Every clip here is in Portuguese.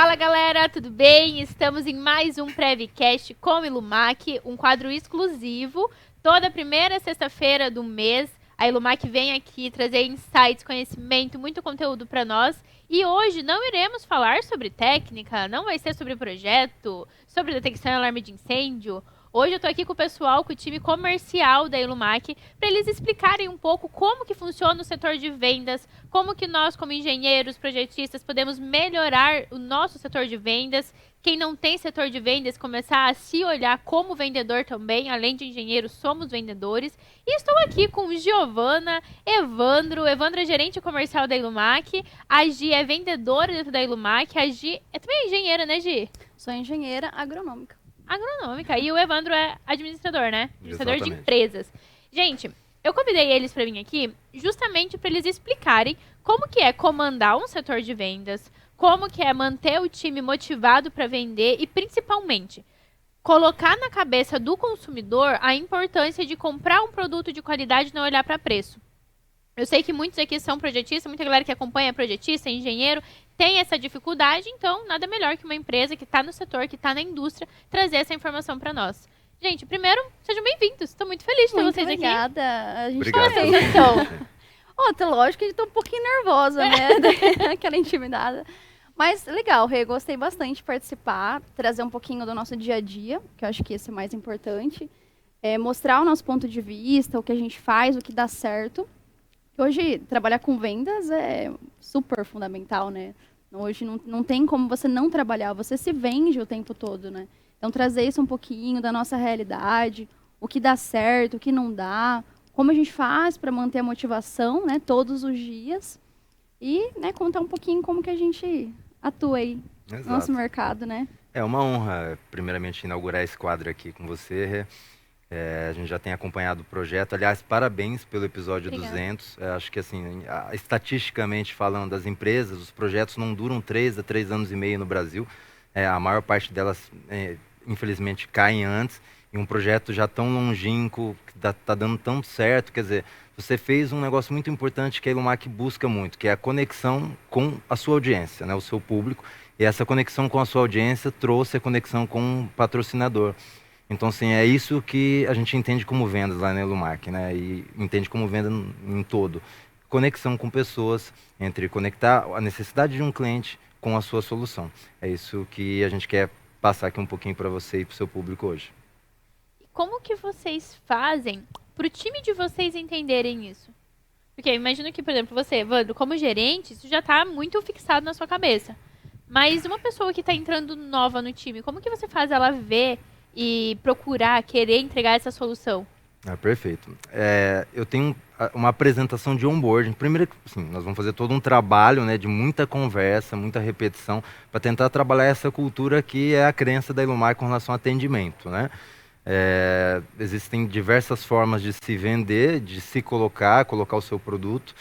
Fala galera, tudo bem? Estamos em mais um Prevcast com Ilumac, um quadro exclusivo. Toda primeira sexta-feira do mês, a Ilumac vem aqui trazer insights, conhecimento, muito conteúdo para nós. E hoje não iremos falar sobre técnica, não vai ser sobre projeto, sobre detecção e alarme de incêndio. Hoje eu tô aqui com o pessoal, com o time comercial da Ilumac, para eles explicarem um pouco como que funciona o setor de vendas, como que nós, como engenheiros, projetistas, podemos melhorar o nosso setor de vendas. Quem não tem setor de vendas, começar a se olhar como vendedor também, além de engenheiro, somos vendedores. E estou aqui com Giovana, Evandro é gerente comercial da Ilumac, a Gi é vendedora dentro da Ilumac, a Gi é também engenheira, né, Gi? Sou engenheira agronômica. E o Evandro é administrador, né? Administrador Exatamente. de empresas. Gente, eu convidei eles para vir aqui justamente para eles explicarem como que é comandar um setor de vendas, como que é manter o time motivado para vender e, principalmente, colocar na cabeça do consumidor a importância de comprar um produto de qualidade e não olhar para preço. Eu sei que muitos aqui são projetistas, muita galera que acompanha é projetista, engenheiro, tem essa dificuldade, então nada melhor que uma empresa que está no setor, que está na indústria, trazer essa informação para nós. Gente, primeiro, sejam bem-vindos. Estou muito feliz de ter vocês aqui. Obrigada. A gente Obrigado. tá bem. Lógico que a gente tá um pouquinho nervosa, né? Aquela intimidada. Mas legal, Rê, gostei bastante de participar, trazer um pouquinho do nosso dia a dia, que eu acho que esse é mais importante. Mostrar o nosso ponto de vista, o que a gente faz, o que dá certo. Hoje, trabalhar com vendas é super fundamental, né? Hoje não tem como você não trabalhar, você se vende o tempo todo, né? Então, trazer isso um pouquinho da nossa realidade, o que dá certo, o que não dá, como a gente faz para manter a motivação, né, todos os dias. E, né, contar um pouquinho como que a gente atua aí no nosso mercado, né? É uma honra, primeiramente, inaugurar esse quadro aqui com você. A gente já tem acompanhado o projeto. Aliás, parabéns pelo episódio Obrigada. 200. Acho que, assim, estatisticamente falando, das empresas, os projetos não duram 3 a 3 anos e meio no Brasil. A maior parte delas, infelizmente, caem antes. E um projeto já tão longínquo, que tá dando tão certo. Quer dizer, você fez um negócio muito importante que a Ilumac busca muito, que é a conexão com a sua audiência, né, o seu público. E essa conexão com a sua audiência trouxe a conexão com o patrocinador. Então, assim, é isso que a gente entende como vendas lá na Ilumac, né? E entende como venda em todo. Conexão com pessoas, entre conectar a necessidade de um cliente com a sua solução. É isso que a gente quer passar aqui um pouquinho para você e para o seu público hoje. Como que vocês fazem para o time de vocês entenderem isso? Porque eu imagino que, por exemplo, você, Evandro, como gerente, isso já está muito fixado na sua cabeça. Mas uma pessoa que está entrando nova no time, como que você faz ela ver e procurar, querer entregar essa solução? Perfeito. Eu tenho uma apresentação de onboarding. Primeiro, assim, nós vamos fazer todo um trabalho, né, de muita conversa, muita repetição, para tentar trabalhar essa cultura que é a crença da Ilumac com relação ao atendimento, né? Existem diversas formas de se vender, de se colocar o seu produto,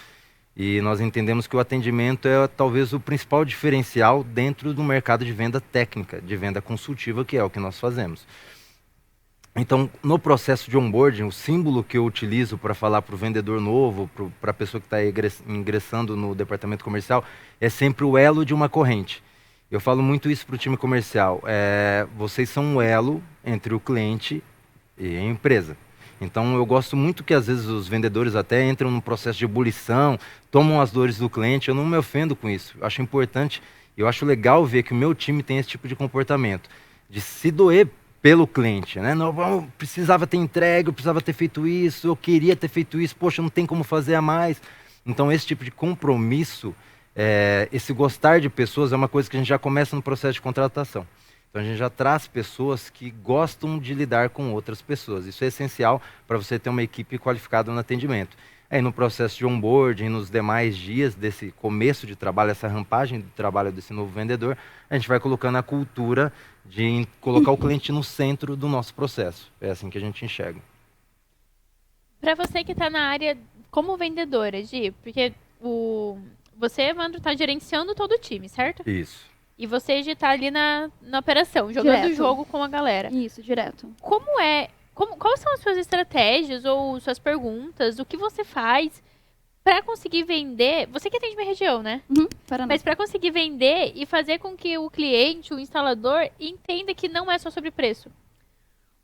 e nós entendemos que o atendimento é talvez o principal diferencial dentro do mercado de venda técnica, de venda consultiva, que é o que nós fazemos. Então, no processo de onboarding, o símbolo que eu utilizo para falar para o vendedor novo, para a pessoa que está ingressando no departamento comercial, é sempre o elo de uma corrente. Eu falo muito isso para o time comercial. Vocês são um elo entre o cliente e a empresa. Então, eu gosto muito que, às vezes, os vendedores até entram num processo de ebulição, tomam as dores do cliente. Eu não me ofendo com isso. Eu acho importante, eu acho legal ver que o meu time tem esse tipo de comportamento, de se doer pelo cliente, né? Não, precisava ter entregue, eu precisava ter feito isso, eu queria ter feito isso, poxa, não tem como fazer a mais. Então, esse tipo de compromisso, esse gostar de pessoas é uma coisa que a gente já começa no processo de contratação. Então, a gente já traz pessoas que gostam de lidar com outras pessoas. Isso é essencial para você ter uma equipe qualificada no atendimento. Aí, no processo de onboarding, nos demais dias desse começo de trabalho, essa rampagem do trabalho desse novo vendedor, a gente vai colocando a cultura de colocar o cliente no centro do nosso processo. É assim que a gente enxerga. Para você que está na área como vendedora, Gi, porque você, Evandro, está gerenciando todo o time, certo? Isso. E você já está ali na operação, jogando o jogo com a galera. Isso, direto. Quais são as suas estratégias ou suas perguntas? O que você faz pra conseguir vender, você que atende minha região, né? Paraná. Mas pra conseguir vender e fazer com que o cliente, o instalador, entenda que não é só sobre preço.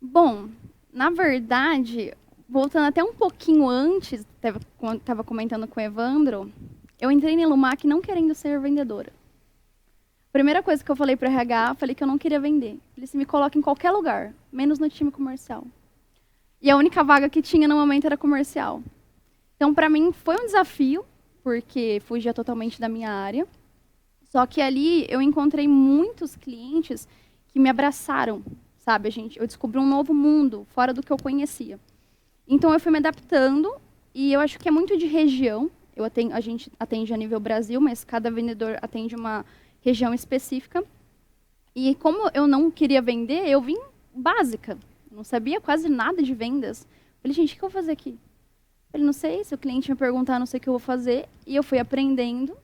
Bom, na verdade, voltando até um pouquinho antes, quando estava comentando com o Evandro, eu entrei na Lumac não querendo ser vendedora. Primeira coisa que eu falei para o RH, falei que eu não queria vender. Ele se me coloca em qualquer lugar, menos no time comercial. E a única vaga que tinha no momento era comercial. Então, para mim, foi um desafio, porque fugia totalmente da minha área. Só que ali eu encontrei muitos clientes que me abraçaram, sabe? Eu descobri um novo mundo, fora do que eu conhecia. Então, eu fui me adaptando, e eu acho que é muito de região. A gente atende a nível Brasil, mas cada vendedor atende uma região específica. E como eu não queria vender, eu vim básica. Não sabia quase nada de vendas. Falei, gente, o que eu vou fazer aqui? Falei, não sei, se o cliente me perguntar, não sei o que eu vou fazer. E eu fui aprendendo.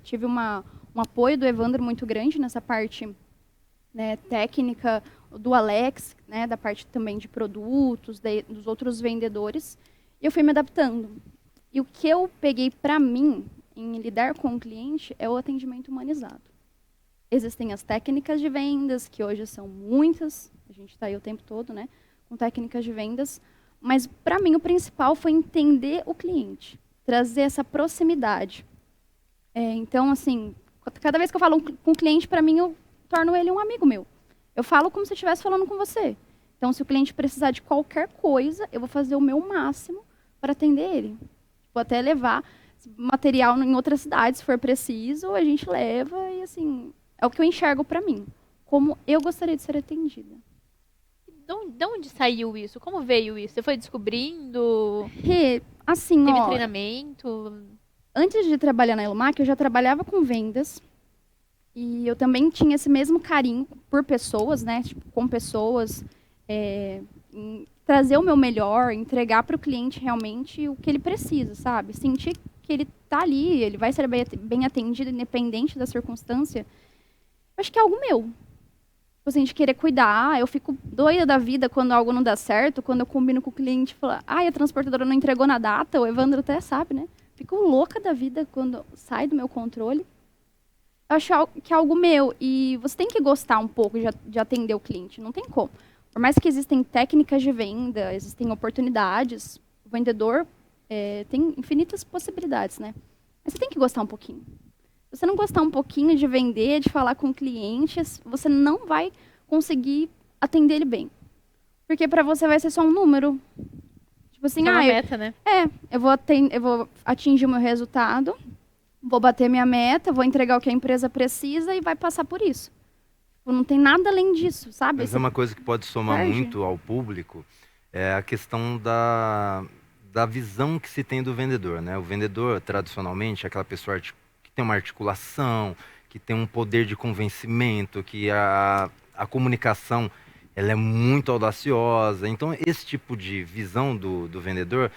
Tive um apoio do Evandro muito grande nessa parte, né, técnica, do Alex, né, da parte também de produtos, dos outros vendedores. E eu fui me adaptando. E o que eu peguei para mim, em lidar com o cliente, é o atendimento humanizado. Existem as técnicas de vendas, que hoje são muitas, a gente está aí o tempo todo, né, com técnicas de vendas, mas para mim o principal foi entender o cliente, trazer essa proximidade. Então, assim, cada vez que eu falo com o cliente, para mim, eu torno ele um amigo meu. Eu falo como se eu estivesse falando com você. Então, se o cliente precisar de qualquer coisa, eu vou fazer o meu máximo para atender ele. Vou até levar material em outras cidades, se for preciso, a gente leva e, assim, é o que eu enxergo para mim. Como eu gostaria de ser atendida. De onde saiu isso? Como veio isso? Você foi descobrindo? Assim, Teve treinamento? Antes de trabalhar na Elumac, eu já trabalhava com vendas. E eu também tinha esse mesmo carinho por pessoas, né? Tipo, com pessoas. Trazer o meu melhor, entregar para o cliente realmente o que ele precisa, sabe? Sentir que ele está ali, ele vai ser bem atendido, independente da circunstância. Eu acho que é algo meu. Assim, de querer cuidar, eu fico doida da vida quando algo não dá certo, quando eu combino com o cliente e falo, a transportadora não entregou na data, o Evandro até sabe, né? Fico louca da vida quando sai do meu controle. Eu acho que é algo meu, e você tem que gostar um pouco de atender o cliente, não tem como. Por mais que existem técnicas de venda, existem oportunidades, o vendedor tem infinitas possibilidades, né? Mas você tem que gostar um pouquinho. Se você não gostar um pouquinho de vender, de falar com clientes, você não vai conseguir atender ele bem. Porque para você vai ser só um número. Tipo assim, É uma meta, né? eu vou atingir o meu resultado, vou bater minha meta, vou entregar o que a empresa precisa e vai passar por isso. Não tem nada além disso, sabe? Mas é uma coisa que pode somar muito ao público, é a questão da visão que se tem do vendedor, né? O vendedor, tradicionalmente, é aquela pessoa que tem uma articulação, que tem um poder de convencimento, que a comunicação ela é muito audaciosa. Então, esse tipo de visão do vendedor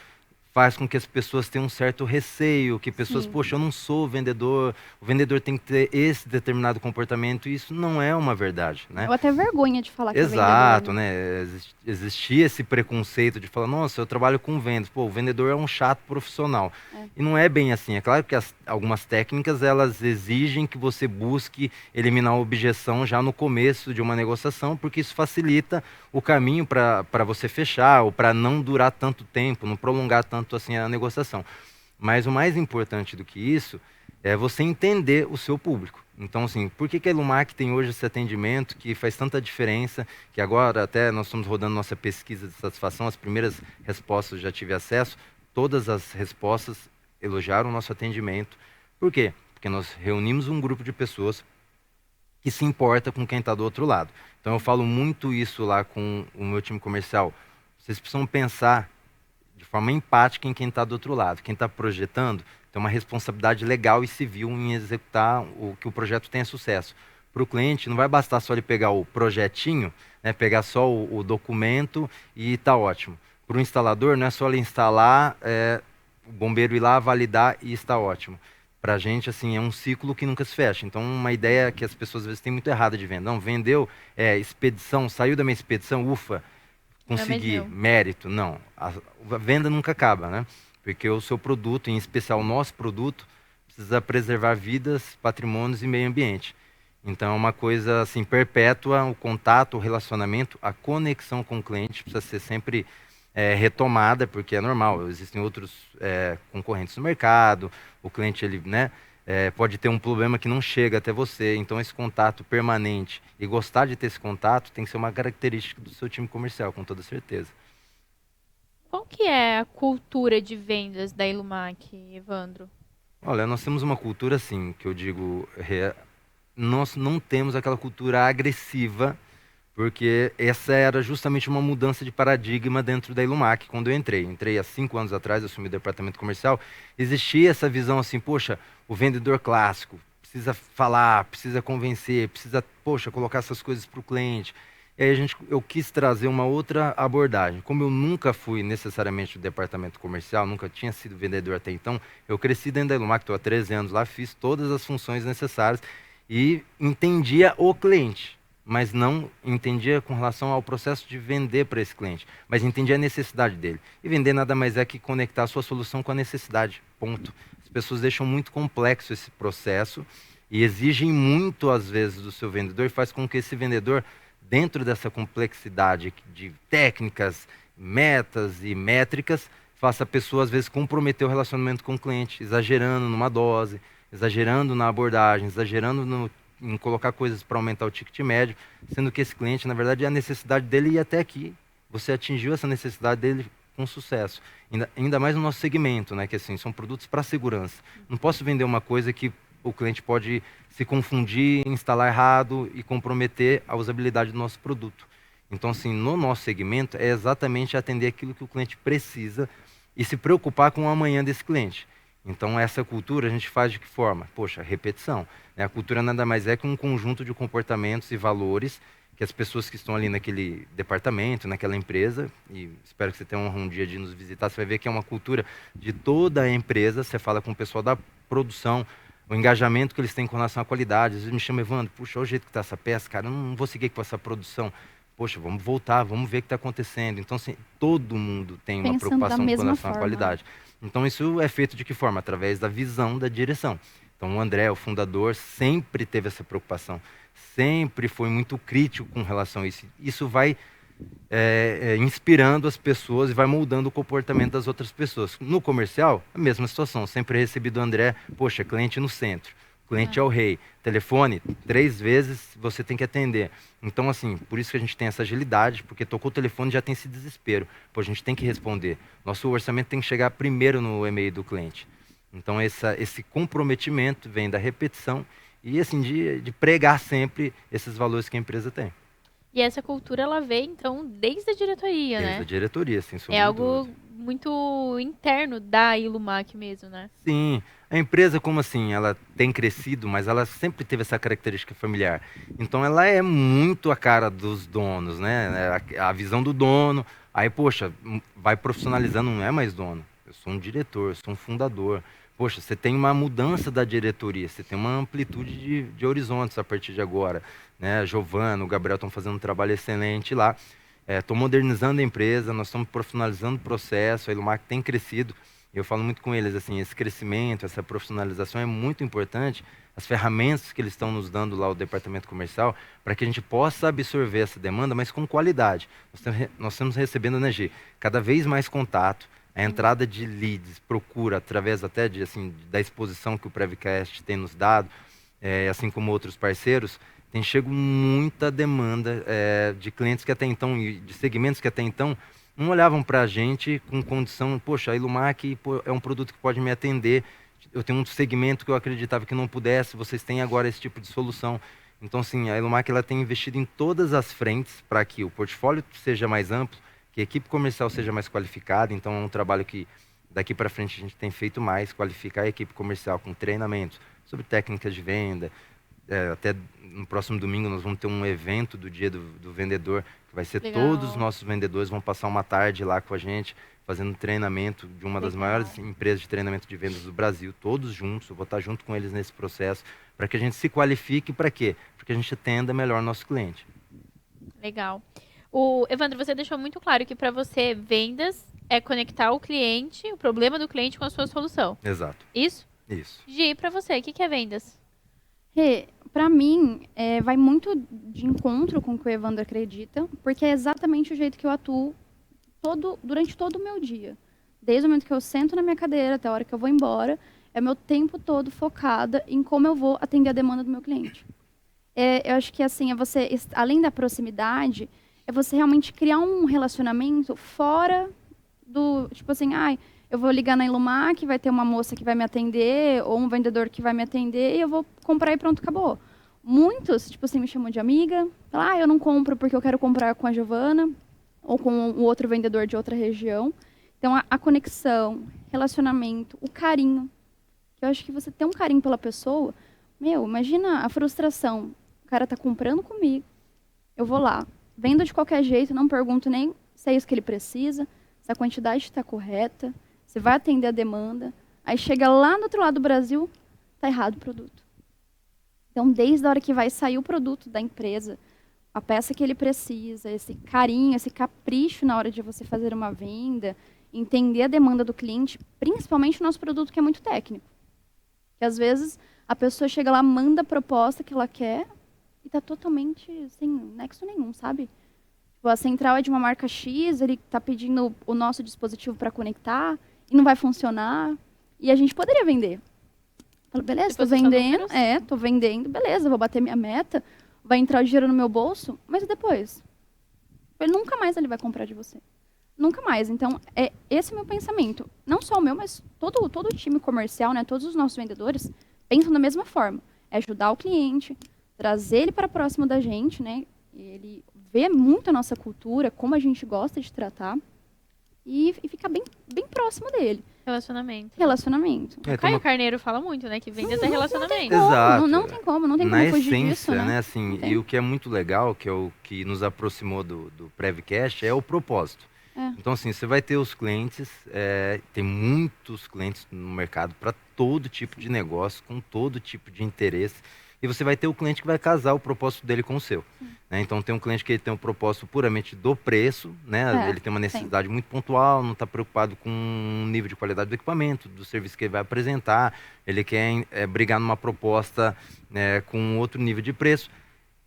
faz com que as pessoas tenham um certo receio, que pessoas, poxa, eu não sou vendedor, o vendedor tem que ter esse determinado comportamento, e isso não é uma verdade, né? Eu até vergonha de falar que é vendedor. Exato, né? Existia esse preconceito de falar, nossa, eu trabalho com vendas, pô, o vendedor é um chato profissional. E não é bem assim. É claro que algumas técnicas, elas exigem que você busque eliminar a objeção já no começo de uma negociação, porque isso facilita o caminho para você fechar, ou para não durar tanto tempo, não prolongar tanto assim a negociação. Mas o mais importante do que isso é você entender o seu público. Então, assim, por que a Elumac tem hoje esse atendimento que faz tanta diferença, que agora até nós estamos rodando nossa pesquisa de satisfação, as primeiras respostas já tive acesso, todas as respostas elogiaram o nosso atendimento. Por quê? Porque nós reunimos um grupo de pessoas que se importa com quem está do outro lado. Então eu falo muito isso lá com o meu time comercial. Vocês precisam pensar de forma empática em quem está do outro lado. Quem está projetando tem uma responsabilidade legal e civil em executar o que o projeto tenha sucesso. Para o cliente, não vai bastar só ele pegar o projetinho, né, pegar só o documento e está ótimo. Para o instalador, não é só ele instalar, o bombeiro ir lá, validar e está ótimo. Para a gente, assim, é um ciclo que nunca se fecha. Então, uma ideia que as pessoas às vezes têm muito errada de venda. Não, vendeu, expedição, saiu da minha expedição, ufa, consegui, mérito. Não, a venda nunca acaba, né? porque o seu produto, em especial o nosso produto, precisa preservar vidas, patrimônios e meio ambiente. Então é uma coisa assim perpétua, o contato, o relacionamento, a conexão com o cliente precisa ser sempre retomada, porque é normal, existem outros concorrentes no mercado, o cliente ele, né, pode ter um problema que não chega até você, então esse contato permanente e gostar de ter esse contato tem que ser uma característica do seu time comercial, com toda certeza. Qual que é a cultura de vendas da Ilumac, Evandro? Olha, nós temos uma cultura assim, que eu digo, nós não temos aquela cultura agressiva, porque essa era justamente uma mudança de paradigma dentro da Ilumac. Quando eu entrei há 5 anos atrás, eu assumi o departamento comercial, existia essa visão assim, poxa, o vendedor clássico precisa falar, precisa convencer, precisa, poxa, colocar essas coisas para o cliente. E aí eu quis trazer uma outra abordagem. Como eu nunca fui necessariamente do departamento comercial, nunca tinha sido vendedor até então, eu cresci dentro da Ilumac, estou há 13 anos lá, fiz todas as funções necessárias e entendia o cliente, mas não entendia com relação ao processo de vender para esse cliente, mas entendia a necessidade dele. E vender nada mais é que conectar a sua solução com a necessidade, ponto. As pessoas deixam muito complexo esse processo e exigem muito, às vezes, do seu vendedor e faz com que esse vendedor, dentro dessa complexidade de técnicas, metas e métricas, faça a pessoa, às vezes, comprometer o relacionamento com o cliente, exagerando numa dose, exagerando na abordagem, exagerando em colocar coisas para aumentar o ticket médio, sendo que esse cliente, na verdade, é a necessidade dele ir até aqui. Você atingiu essa necessidade dele com sucesso. Ainda mais no nosso segmento, né, que assim, são produtos para segurança. Não posso vender uma coisa que o cliente pode se confundir, instalar errado e comprometer a usabilidade do nosso produto. Então, assim, no nosso segmento, é exatamente atender aquilo que o cliente precisa e se preocupar com o amanhã desse cliente. Então, essa cultura a gente faz de que forma? Poxa, repetição. Né? A cultura nada mais é que um conjunto de comportamentos e valores que as pessoas que estão ali naquele departamento, naquela empresa, e espero que você tenha um dia de nos visitar, você vai ver que é uma cultura de toda a empresa. Você fala com o pessoal da produção, o engajamento que eles têm com relação à qualidade. Às vezes me chama, Evandro, puxa, olha o jeito que está essa peça, cara, eu não vou seguir com essa produção. Poxa, vamos voltar, vamos ver o que está acontecendo. Então, assim, todo mundo tem uma preocupação com relação à qualidade. Então, isso é feito de que forma? Através da visão da direção. Então, o André, o fundador, sempre teve essa preocupação, sempre foi muito crítico com relação a isso. Isso vai inspirando as pessoas e vai moldando o comportamento das outras pessoas. No comercial, a mesma situação. Sempre recebi do André, poxa, cliente no centro. O cliente é o rei. Telefone, 3 vezes você tem que atender. Então, assim, por isso que a gente tem essa agilidade, porque tocou o telefone já tem esse desespero. Pô, a gente tem que responder. Nosso orçamento tem que chegar primeiro no e-mail do cliente. Então, esse comprometimento vem da repetição e, assim, de pregar sempre esses valores que a empresa tem. E essa cultura, ela vem, então, desde a diretoria, né? Desde a diretoria, sem sombra É de algo dúvida. muito interno da Ilumac mesmo, né? Sim, a empresa, como assim, ela tem crescido, mas ela sempre teve essa característica familiar. Então, ela é muito a cara dos donos, né? A visão do dono. Aí, poxa, vai profissionalizando, não é mais dono. Eu sou um diretor, eu sou um fundador. Poxa, você tem uma mudança da diretoria, você tem uma amplitude de horizontes a partir de agora. Né? A Giovana, o Gabriel estão fazendo um trabalho excelente lá. Estou modernizando a empresa, nós estamos profissionalizando o processo, a Ilumac tem crescido. Eu falo muito com eles, assim, esse crescimento, essa profissionalização é muito importante, as ferramentas que eles estão nos dando lá, o departamento comercial, para que a gente possa absorver essa demanda, mas com qualidade. Nós estamos recebendo, né, Gi, cada vez mais contato, a entrada de leads, procura, através até da exposição que o Prevcast tem nos dado, assim como outros parceiros, tem chego muita demanda de clientes que até então, e de segmentos que até então, não olhavam para a gente com condição, poxa, a Ilumac é um produto que pode me atender, eu tenho um segmento que eu acreditava que não pudesse, vocês têm agora esse tipo de solução. Então, sim, a Ilumac ela tem investido em todas as frentes para que o portfólio seja mais amplo, que a equipe comercial seja mais qualificada. Então, é um trabalho que daqui para frente a gente tem feito mais, qualificar a equipe comercial com treinamentos sobre técnicas de venda. Até no próximo domingo nós vamos ter um evento do Dia do Vendedor, que vai ser Legal. todos os nossos vendedores vão passar uma tarde lá com a gente, fazendo treinamento de uma das maiores empresas de treinamento de vendas do Brasil, todos juntos. Eu vou estar junto com eles nesse processo, para que a gente se qualifique. Para quê? Para que a gente atenda melhor o nosso cliente. Legal. Evandro, você deixou muito claro que para você vendas é conectar o cliente, o problema do cliente com a sua solução. Exato. Isso? Isso. Gi, pra você, o que é vendas? Rê, pra mim, vai muito de encontro com o que o Evandro acredita, porque é exatamente o jeito que eu atuo durante todo o meu dia. Desde o momento que eu sento na minha cadeira até a hora que eu vou embora, é meu tempo todo focada em como eu vou atender a demanda do meu cliente. Eu acho que assim, além da proximidade, é você realmente criar um relacionamento fora do, tipo assim, eu vou ligar na Ilumac, vai ter uma moça que vai me atender, ou um vendedor que vai me atender, e eu vou comprar e pronto, acabou. Muitos, tipo assim, me chamam de amiga, falam, eu não compro porque eu quero comprar com a Giovana, ou com o outro vendedor de outra região. Então, a conexão, relacionamento, o carinho. Eu acho que você tem um carinho pela pessoa, imagina a frustração. O cara tá comprando comigo, eu vou lá, vendo de qualquer jeito, não pergunto nem se é isso que ele precisa, se a quantidade está correta, se vai atender a demanda. Aí chega lá no outro lado do Brasil, tá errado o produto. Então, desde a hora que vai sair o produto da empresa, a peça que ele precisa, esse carinho, esse capricho na hora de você fazer uma venda, entender a demanda do cliente, principalmente o nosso produto que é muito técnico. Que às vezes a pessoa chega lá, manda a proposta que ela quer e tá totalmente sem nexo nenhum, sabe? Tipo, a central é de uma marca X, ele tá pedindo o nosso dispositivo para conectar e não vai funcionar. E a gente poderia vender. Falo, beleza, tô vendendo, tô vendendo, beleza, vou bater minha meta, vai entrar o dinheiro no meu bolso, mas e depois? Nunca mais ele vai comprar de você. Nunca mais. Então, esse é o meu pensamento. Não só o meu, mas todo o time comercial, né? Todos os nossos vendedores pensam da mesma forma. É ajudar o cliente, trazer ele para próximo da gente, né? Ele vê muito a nossa cultura, como a gente gosta de tratar e ficar bem, bem próximo dele. Relacionamento. O Caio Carneiro fala muito, né? Que vendas é relacionamento. Exato. Não tem como fugir disso, né? Assim, e o que é muito legal, que é o que nos aproximou do Prevcast, é o propósito. Então, assim, você vai ter os clientes, tem muitos clientes no mercado para todo tipo de negócio, com todo tipo de interesse. E você vai ter o cliente que vai casar o propósito dele com o seu. Né? Então, tem um cliente que ele tem um propósito puramente do preço, né? Ele tem uma necessidade muito pontual, não está preocupado com o nível de qualidade do equipamento, do serviço que ele vai apresentar. Ele quer brigar numa proposta, né, com outro nível de preço.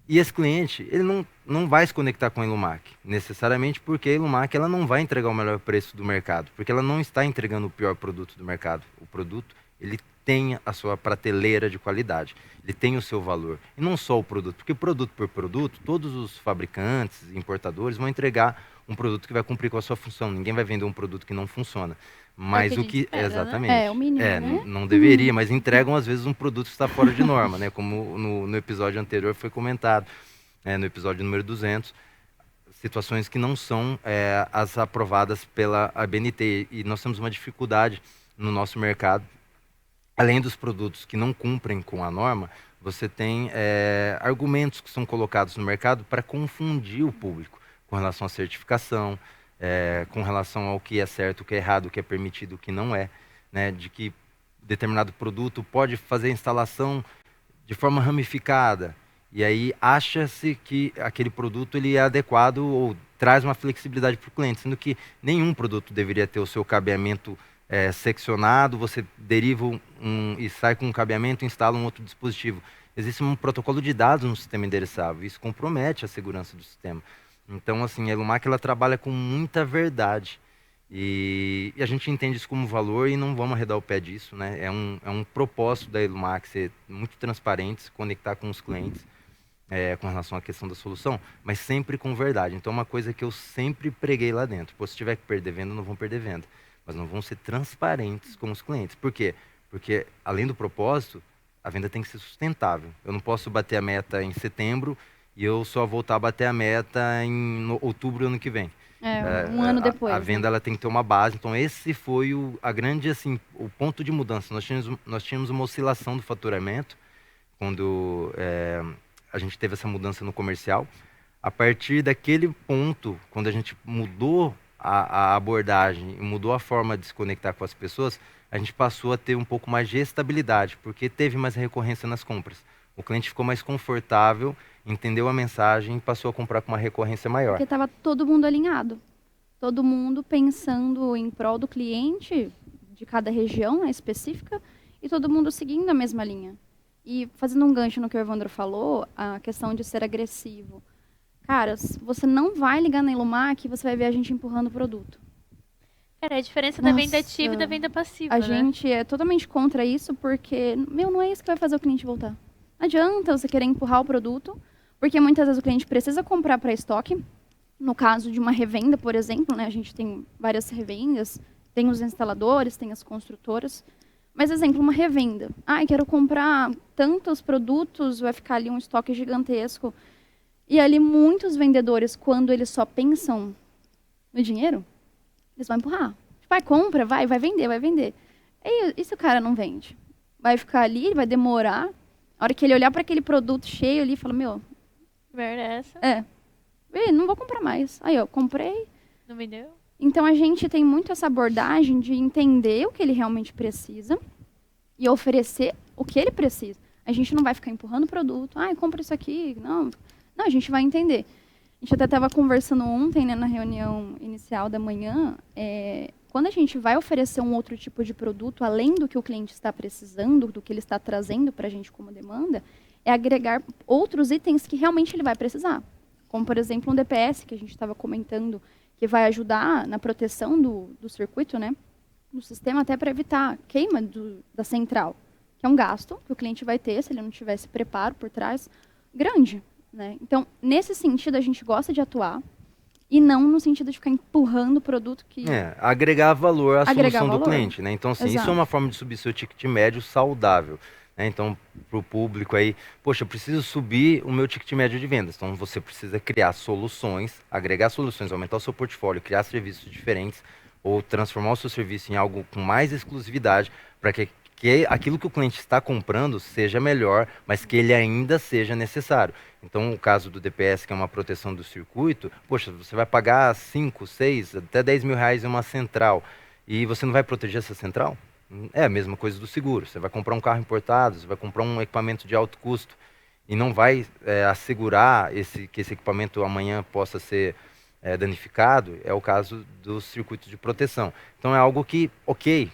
E esse cliente, ele não vai se conectar com a Ilumac, necessariamente porque a Ilumac ela não vai entregar o melhor preço do mercado, porque ela não está entregando o pior produto do mercado. O produto, ele tem a sua prateleira de qualidade, ele tem o seu valor. E não só o produto, porque produto por produto, todos os fabricantes, importadores vão entregar um produto que vai cumprir com a sua função. Ninguém vai vender um produto que não funciona. Mas exatamente. Né? O mínimo, né? Não deveria, mas entregam às vezes um produto que está fora de norma, né? Como no episódio anterior foi comentado, no episódio número 200, situações que não são as aprovadas pela ABNT. E nós temos uma dificuldade no nosso mercado. Além dos produtos que não cumprem com a norma, você tem argumentos que são colocados no mercado para confundir o público com relação à certificação, com relação ao que é certo, o que é errado, o que é permitido, o que não é, né? De que determinado produto pode fazer a instalação de forma ramificada, e aí acha-se que aquele produto ele é adequado ou traz uma flexibilidade para o cliente, sendo que nenhum produto deveria ter o seu cabeamento seccionado, você deriva e sai com um cabeamento e instala um outro dispositivo. Existe um protocolo de dados no sistema endereçável, isso compromete a segurança do sistema. Então, assim, a Ilumac ela trabalha com muita verdade e a gente entende isso como valor e não vamos arredar o pé disso, né? É um propósito da Ilumac ser muito transparente, se conectar com os clientes com relação à questão da solução, mas sempre com verdade. Então, uma coisa que eu sempre preguei lá dentro, se tiver que perder venda, não vão perder venda, mas não vão ser transparentes com os clientes. Por quê? Porque, além do propósito, a venda tem que ser sustentável. Eu não posso bater a meta em setembro e eu só voltar a bater a meta em outubro do ano que vem. Um ano depois. A venda ela tem que ter uma base. Então, esse foi o ponto de mudança. Nós tínhamos uma oscilação do faturamento quando a gente teve essa mudança no comercial. A partir daquele ponto, quando a gente mudou a abordagem, mudou a forma de se conectar com as pessoas, a gente passou a ter um pouco mais de estabilidade, porque teve mais recorrência nas compras. O cliente ficou mais confortável, entendeu a mensagem e passou a comprar com uma recorrência maior. Porque estava todo mundo alinhado. todo mundo pensando em prol do cliente de cada região, né, específica, e todo mundo seguindo a mesma linha. E fazendo um gancho no que o Evandro falou, a questão de ser agressivo. Cara, você não vai ligar na Ilumac e você vai ver a gente empurrando o produto. Cara, é a diferença da venda Nossa. ativa e da venda passiva, A né? gente é totalmente contra isso porque, não é isso que vai fazer o cliente voltar. Não adianta você querer empurrar o produto, porque muitas vezes o cliente precisa comprar para estoque. No caso de uma revenda, por exemplo, né, a gente tem várias revendas, tem os instaladores, tem as construtoras. Mas, exemplo, uma revenda. Quero comprar tantos produtos, vai ficar ali um estoque gigantesco. E ali muitos vendedores, quando eles só pensam no dinheiro, eles vão empurrar. Vai, compra, vai vender, vai vender. E se o cara não vende? Vai ficar ali, vai demorar. A hora que ele olhar para aquele produto cheio ali, fala, Merda é essa? Não vou comprar mais. Aí, ó, comprei. Não vendeu? Então, a gente tem muito essa abordagem de entender o que ele realmente precisa e oferecer o que ele precisa. A gente não vai ficar empurrando o produto. Compra isso aqui. Não, a gente vai entender. A gente até estava conversando ontem, né, na reunião inicial da manhã. Quando a gente vai oferecer um outro tipo de produto, além do que o cliente está precisando, do que ele está trazendo para a gente como demanda, é agregar outros itens que realmente ele vai precisar. Como, por exemplo, um DPS, que a gente estava comentando, que vai ajudar na proteção do circuito, né, do sistema, até para evitar queima da central, que é um gasto que o cliente vai ter se ele não tiver esse preparo por trás, grande. Né? Então, nesse sentido, a gente gosta de atuar e não no sentido de ficar empurrando o produto que... agregar valor à Agregar solução do valor. cliente, né? Então, assim, isso Exato. é uma forma de subir seu ticket médio saudável. Né? Então, para o público aí, poxa, eu preciso subir o meu ticket médio de vendas. Então, você precisa criar soluções, agregar soluções, aumentar o seu portfólio, criar serviços diferentes ou transformar o seu serviço em algo com mais exclusividade para que aquilo que o cliente está comprando seja melhor, mas que ele ainda seja necessário. Então, o caso do DPS, que é uma proteção do circuito, poxa, você vai pagar 5, 6, até 10 mil reais em uma central e você não vai proteger essa central? É a mesma coisa do seguro. Você vai comprar um carro importado, você vai comprar um equipamento de alto custo e não vai assegurar que esse equipamento amanhã possa ser danificado, é o caso do circuito de proteção. Então é algo que,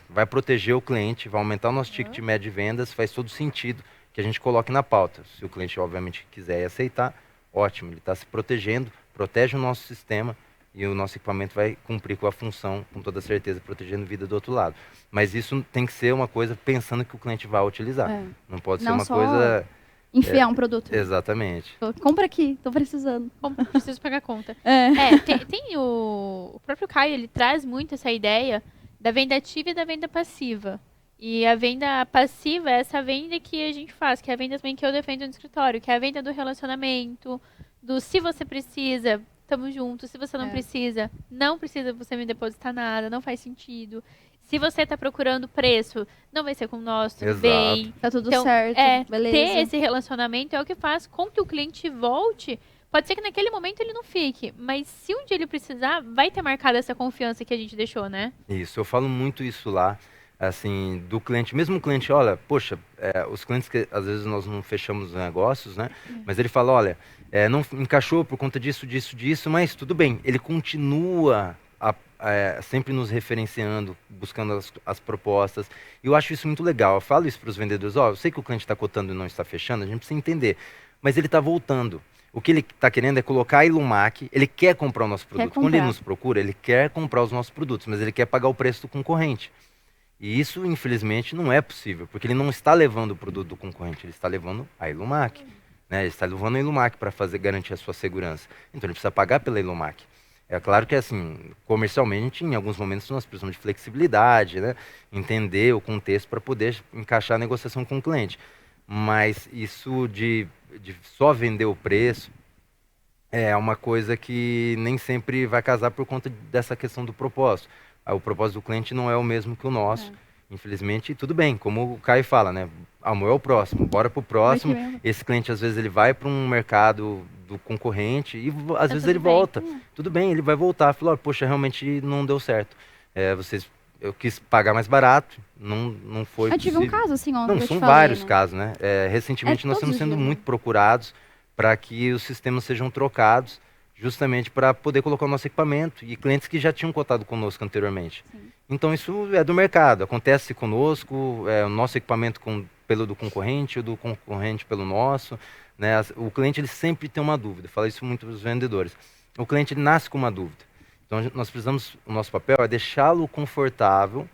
vai proteger o cliente, vai aumentar o nosso ticket médio de vendas, faz todo sentido que a gente coloque na pauta. Se o cliente, obviamente, quiser aceitar, ótimo, ele está se protegendo, protege o nosso sistema e o nosso equipamento vai cumprir com a função, com toda certeza, protegendo a vida do outro lado. Mas isso tem que ser uma coisa pensando que o cliente vai utilizar. Não pode ser uma coisa... Enfiar um produto. Exatamente. Compra aqui, tô precisando. Preciso pagar a conta. Tem o próprio Caio, ele traz muito essa ideia da venda ativa e da venda passiva. E a venda passiva é essa venda que a gente faz, que é a venda também que eu defendo no escritório, que é a venda do relacionamento, do se você precisa, tamo junto, se você não precisa, não precisa você me depositar nada, não faz sentido. Se você está procurando preço, não vai ser com nós, tudo bem. Tá tudo certo, beleza. Ter esse relacionamento é o que faz com que o cliente volte. Pode ser que naquele momento ele não fique, mas se um dia ele precisar, vai ter marcado essa confiança que a gente deixou, né? Isso, eu falo muito isso lá, assim, do cliente. Mesmo o cliente, olha, poxa, os clientes que às vezes nós não fechamos negócios, né? Mas ele fala, olha, não encaixou por conta disso, mas tudo bem. Ele continua sempre nos referenciando, buscando as propostas. E eu acho isso muito legal. Eu falo isso para os vendedores, eu sei que o cliente está cotando e não está fechando, a gente precisa entender. Mas ele está voltando. O que ele está querendo é colocar a Ilumac, ele quer comprar o nosso produto. Quando ele nos procura, ele quer comprar os nossos produtos, mas ele quer pagar o preço do concorrente. E isso, infelizmente, não é possível, porque ele não está levando o produto do concorrente, ele está levando a Ilumac. Né? Ele está levando a Ilumac para garantir a sua segurança. Então ele precisa pagar pela Ilumac. É claro que, assim, comercialmente, em alguns momentos, nós precisamos de flexibilidade, né? Entender o contexto para poder encaixar a negociação com o cliente. Mas isso de só vender o preço é uma coisa que nem sempre vai casar por conta dessa questão do propósito. O propósito do cliente não é o mesmo que o nosso. Infelizmente, tudo bem, como o Caio fala, né? Amor é o próximo, bora pro próximo. Esse cliente, às vezes, ele vai para um mercado do concorrente e, às vezes, ele volta. Tudo bem, ele vai voltar. Falou, poxa, realmente não deu certo. Eu quis pagar mais barato, não foi possível. Eu tive um caso assim ontem. Não, são vários casos, né? Recentemente, nós estamos sendo muito procurados para que os sistemas sejam trocados justamente para poder colocar o nosso equipamento e clientes que já tinham cotado conosco anteriormente. Sim. Então isso é do mercado, acontece conosco, o nosso equipamento pelo do concorrente, o do concorrente pelo nosso, né? O cliente ele sempre tem uma dúvida, fala isso muito para os vendedores. O cliente ele nasce com uma dúvida. Então nós precisamos, o nosso papel é deixá-lo confortável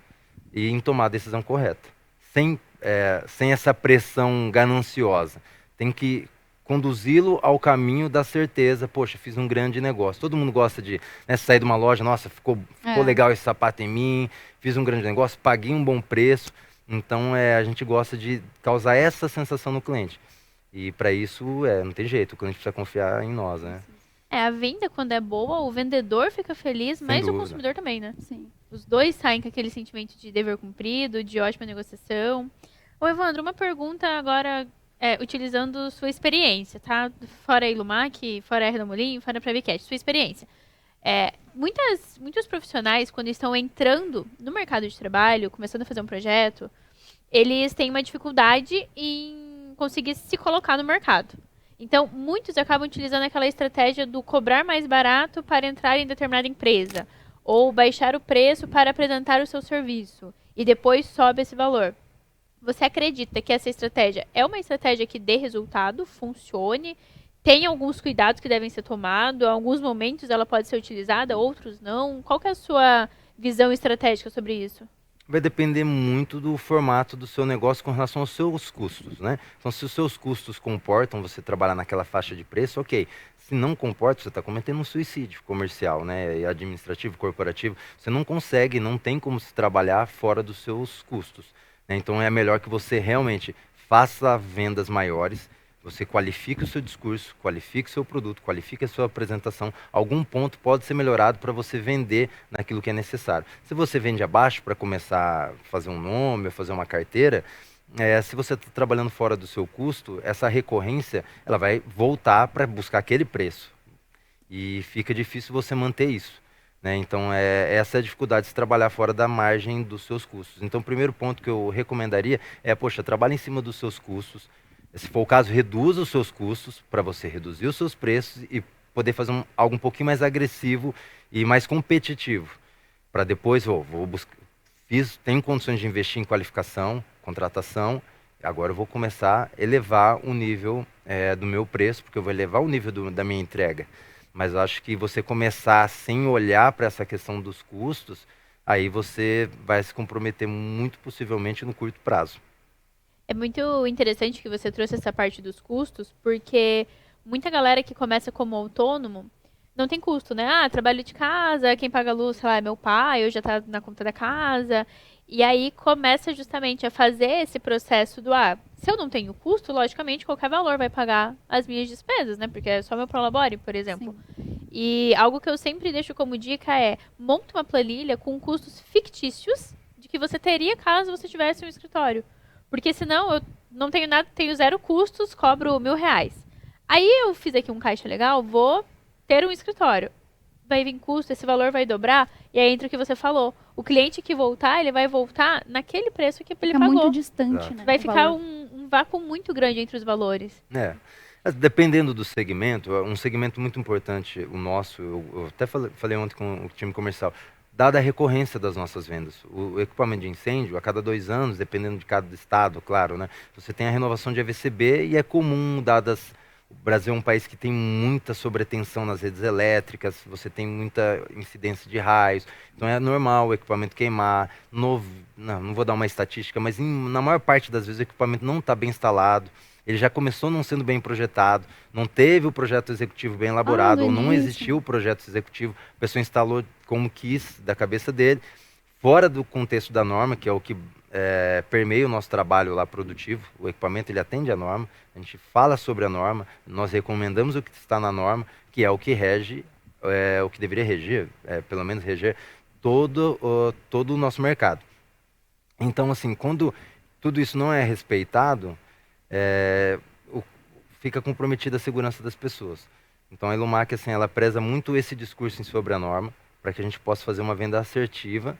e em tomar a decisão correta, sem essa pressão gananciosa. Tem que conduzi-lo ao caminho da certeza. Poxa, fiz um grande negócio. Todo mundo gosta de, né, sair de uma loja, nossa, ficou legal esse sapato em mim, fiz um grande negócio, paguei um bom preço. Então a gente gosta de causar essa sensação no cliente. E para isso não tem jeito, o cliente precisa confiar em nós, né? A venda, quando é boa, o vendedor fica feliz, mas o dúvida. consumidor também, né? Sim. Os dois saem com aquele sentimento de dever cumprido, de ótima negociação. Ô, Evandro, uma pergunta agora, utilizando sua experiência, tá? Fora a Ilumac, fora a Renamolim, fora a Previcast, sua experiência. Muitos profissionais, quando estão entrando no mercado de trabalho, começando a fazer um projeto, eles têm uma dificuldade em conseguir se colocar no mercado. Então, muitos acabam utilizando aquela estratégia do cobrar mais barato para entrar em determinada empresa, ou baixar o preço para apresentar o seu serviço, e depois sobe esse valor. Você acredita que essa estratégia é uma estratégia que dê resultado, funcione, tem alguns cuidados que devem ser tomados, em alguns momentos ela pode ser utilizada, outros não? Qual que é a sua visão estratégica sobre isso? Vai depender muito do formato do seu negócio com relação aos seus custos, né? Então, se os seus custos comportam você trabalhar naquela faixa de preço, ok. Se não comporta, você está cometendo um suicídio comercial, né? E administrativo, corporativo. Você não consegue, não tem como se trabalhar fora dos seus custos, né? Então, é melhor que você realmente faça vendas maiores, você qualifique o seu discurso, qualifique o seu produto, qualifique a sua apresentação. Algum ponto pode ser melhorado para você vender naquilo que é necessário. Se você vende abaixo para começar a fazer um nome, fazer uma carteira, se você está trabalhando fora do seu custo, essa recorrência ela vai voltar para buscar aquele preço. E fica difícil você manter isso, né? Então, essa é a dificuldade de se trabalhar fora da margem dos seus custos. Então, o primeiro ponto que eu recomendaria poxa, trabalhe em cima dos seus custos. Se for o caso, reduza os seus custos para você reduzir os seus preços e poder fazer algo um pouquinho mais agressivo e mais competitivo. Para depois, vou buscar, tenho condições de investir em qualificação, contratação, agora eu vou começar a elevar o nível do meu preço, porque eu vou elevar o nível da minha entrega. Mas eu acho que você começar sem olhar para essa questão dos custos, aí você vai se comprometer muito possivelmente no curto prazo. É muito interessante que você trouxe essa parte dos custos, porque muita galera que começa como autônomo não tem custo, né? Trabalho de casa, quem paga a luz, sei lá, é meu pai, eu já tá na conta da casa. E aí começa justamente a fazer esse processo do, se eu não tenho custo, logicamente qualquer valor vai pagar as minhas despesas, né? Porque é só meu prolabore, por exemplo. Sim. E algo que eu sempre deixo como dica monte uma planilha com custos fictícios de que você teria caso você tivesse um escritório. Porque senão eu não tenho nada, tenho 0 custos, cobro R$1.000. Aí eu fiz aqui um caixa legal, vou ter um escritório. Vai vir custo, esse valor vai dobrar, e aí entra o que você falou. O cliente que voltar, ele vai voltar naquele preço que ele pagou. Muito distante, né? Vai ficar um vácuo muito grande entre os valores. Dependendo do segmento, um segmento muito importante, o nosso, eu até falei ontem com o time comercial, dada a recorrência das nossas vendas. O equipamento de incêndio, a cada 2 anos, dependendo de cada estado, claro, né? Você tem a renovação de AVCB e é comum, dadas... O Brasil é um país que tem muita sobretensão nas redes elétricas, você tem muita incidência de raios, então é normal o equipamento queimar. Não vou dar uma estatística, mas na maior parte das vezes o equipamento não está bem instalado, ele já começou não sendo bem projetado, não teve o projeto executivo bem elaborado, ou não existiu o projeto executivo, a pessoa instalou como quis, da cabeça dele, fora do contexto da norma, que é o que permeia o nosso trabalho lá produtivo. O equipamento ele atende a norma, a gente fala sobre a norma, nós recomendamos o que está na norma, que é o que rege, o que deveria reger, pelo menos reger todo o nosso mercado. Então, assim, quando tudo isso não é respeitado, fica comprometida a segurança das pessoas. Então, a Ilumac, assim, ela preza muito esse discurso sobre a norma, para que a gente possa fazer uma venda assertiva.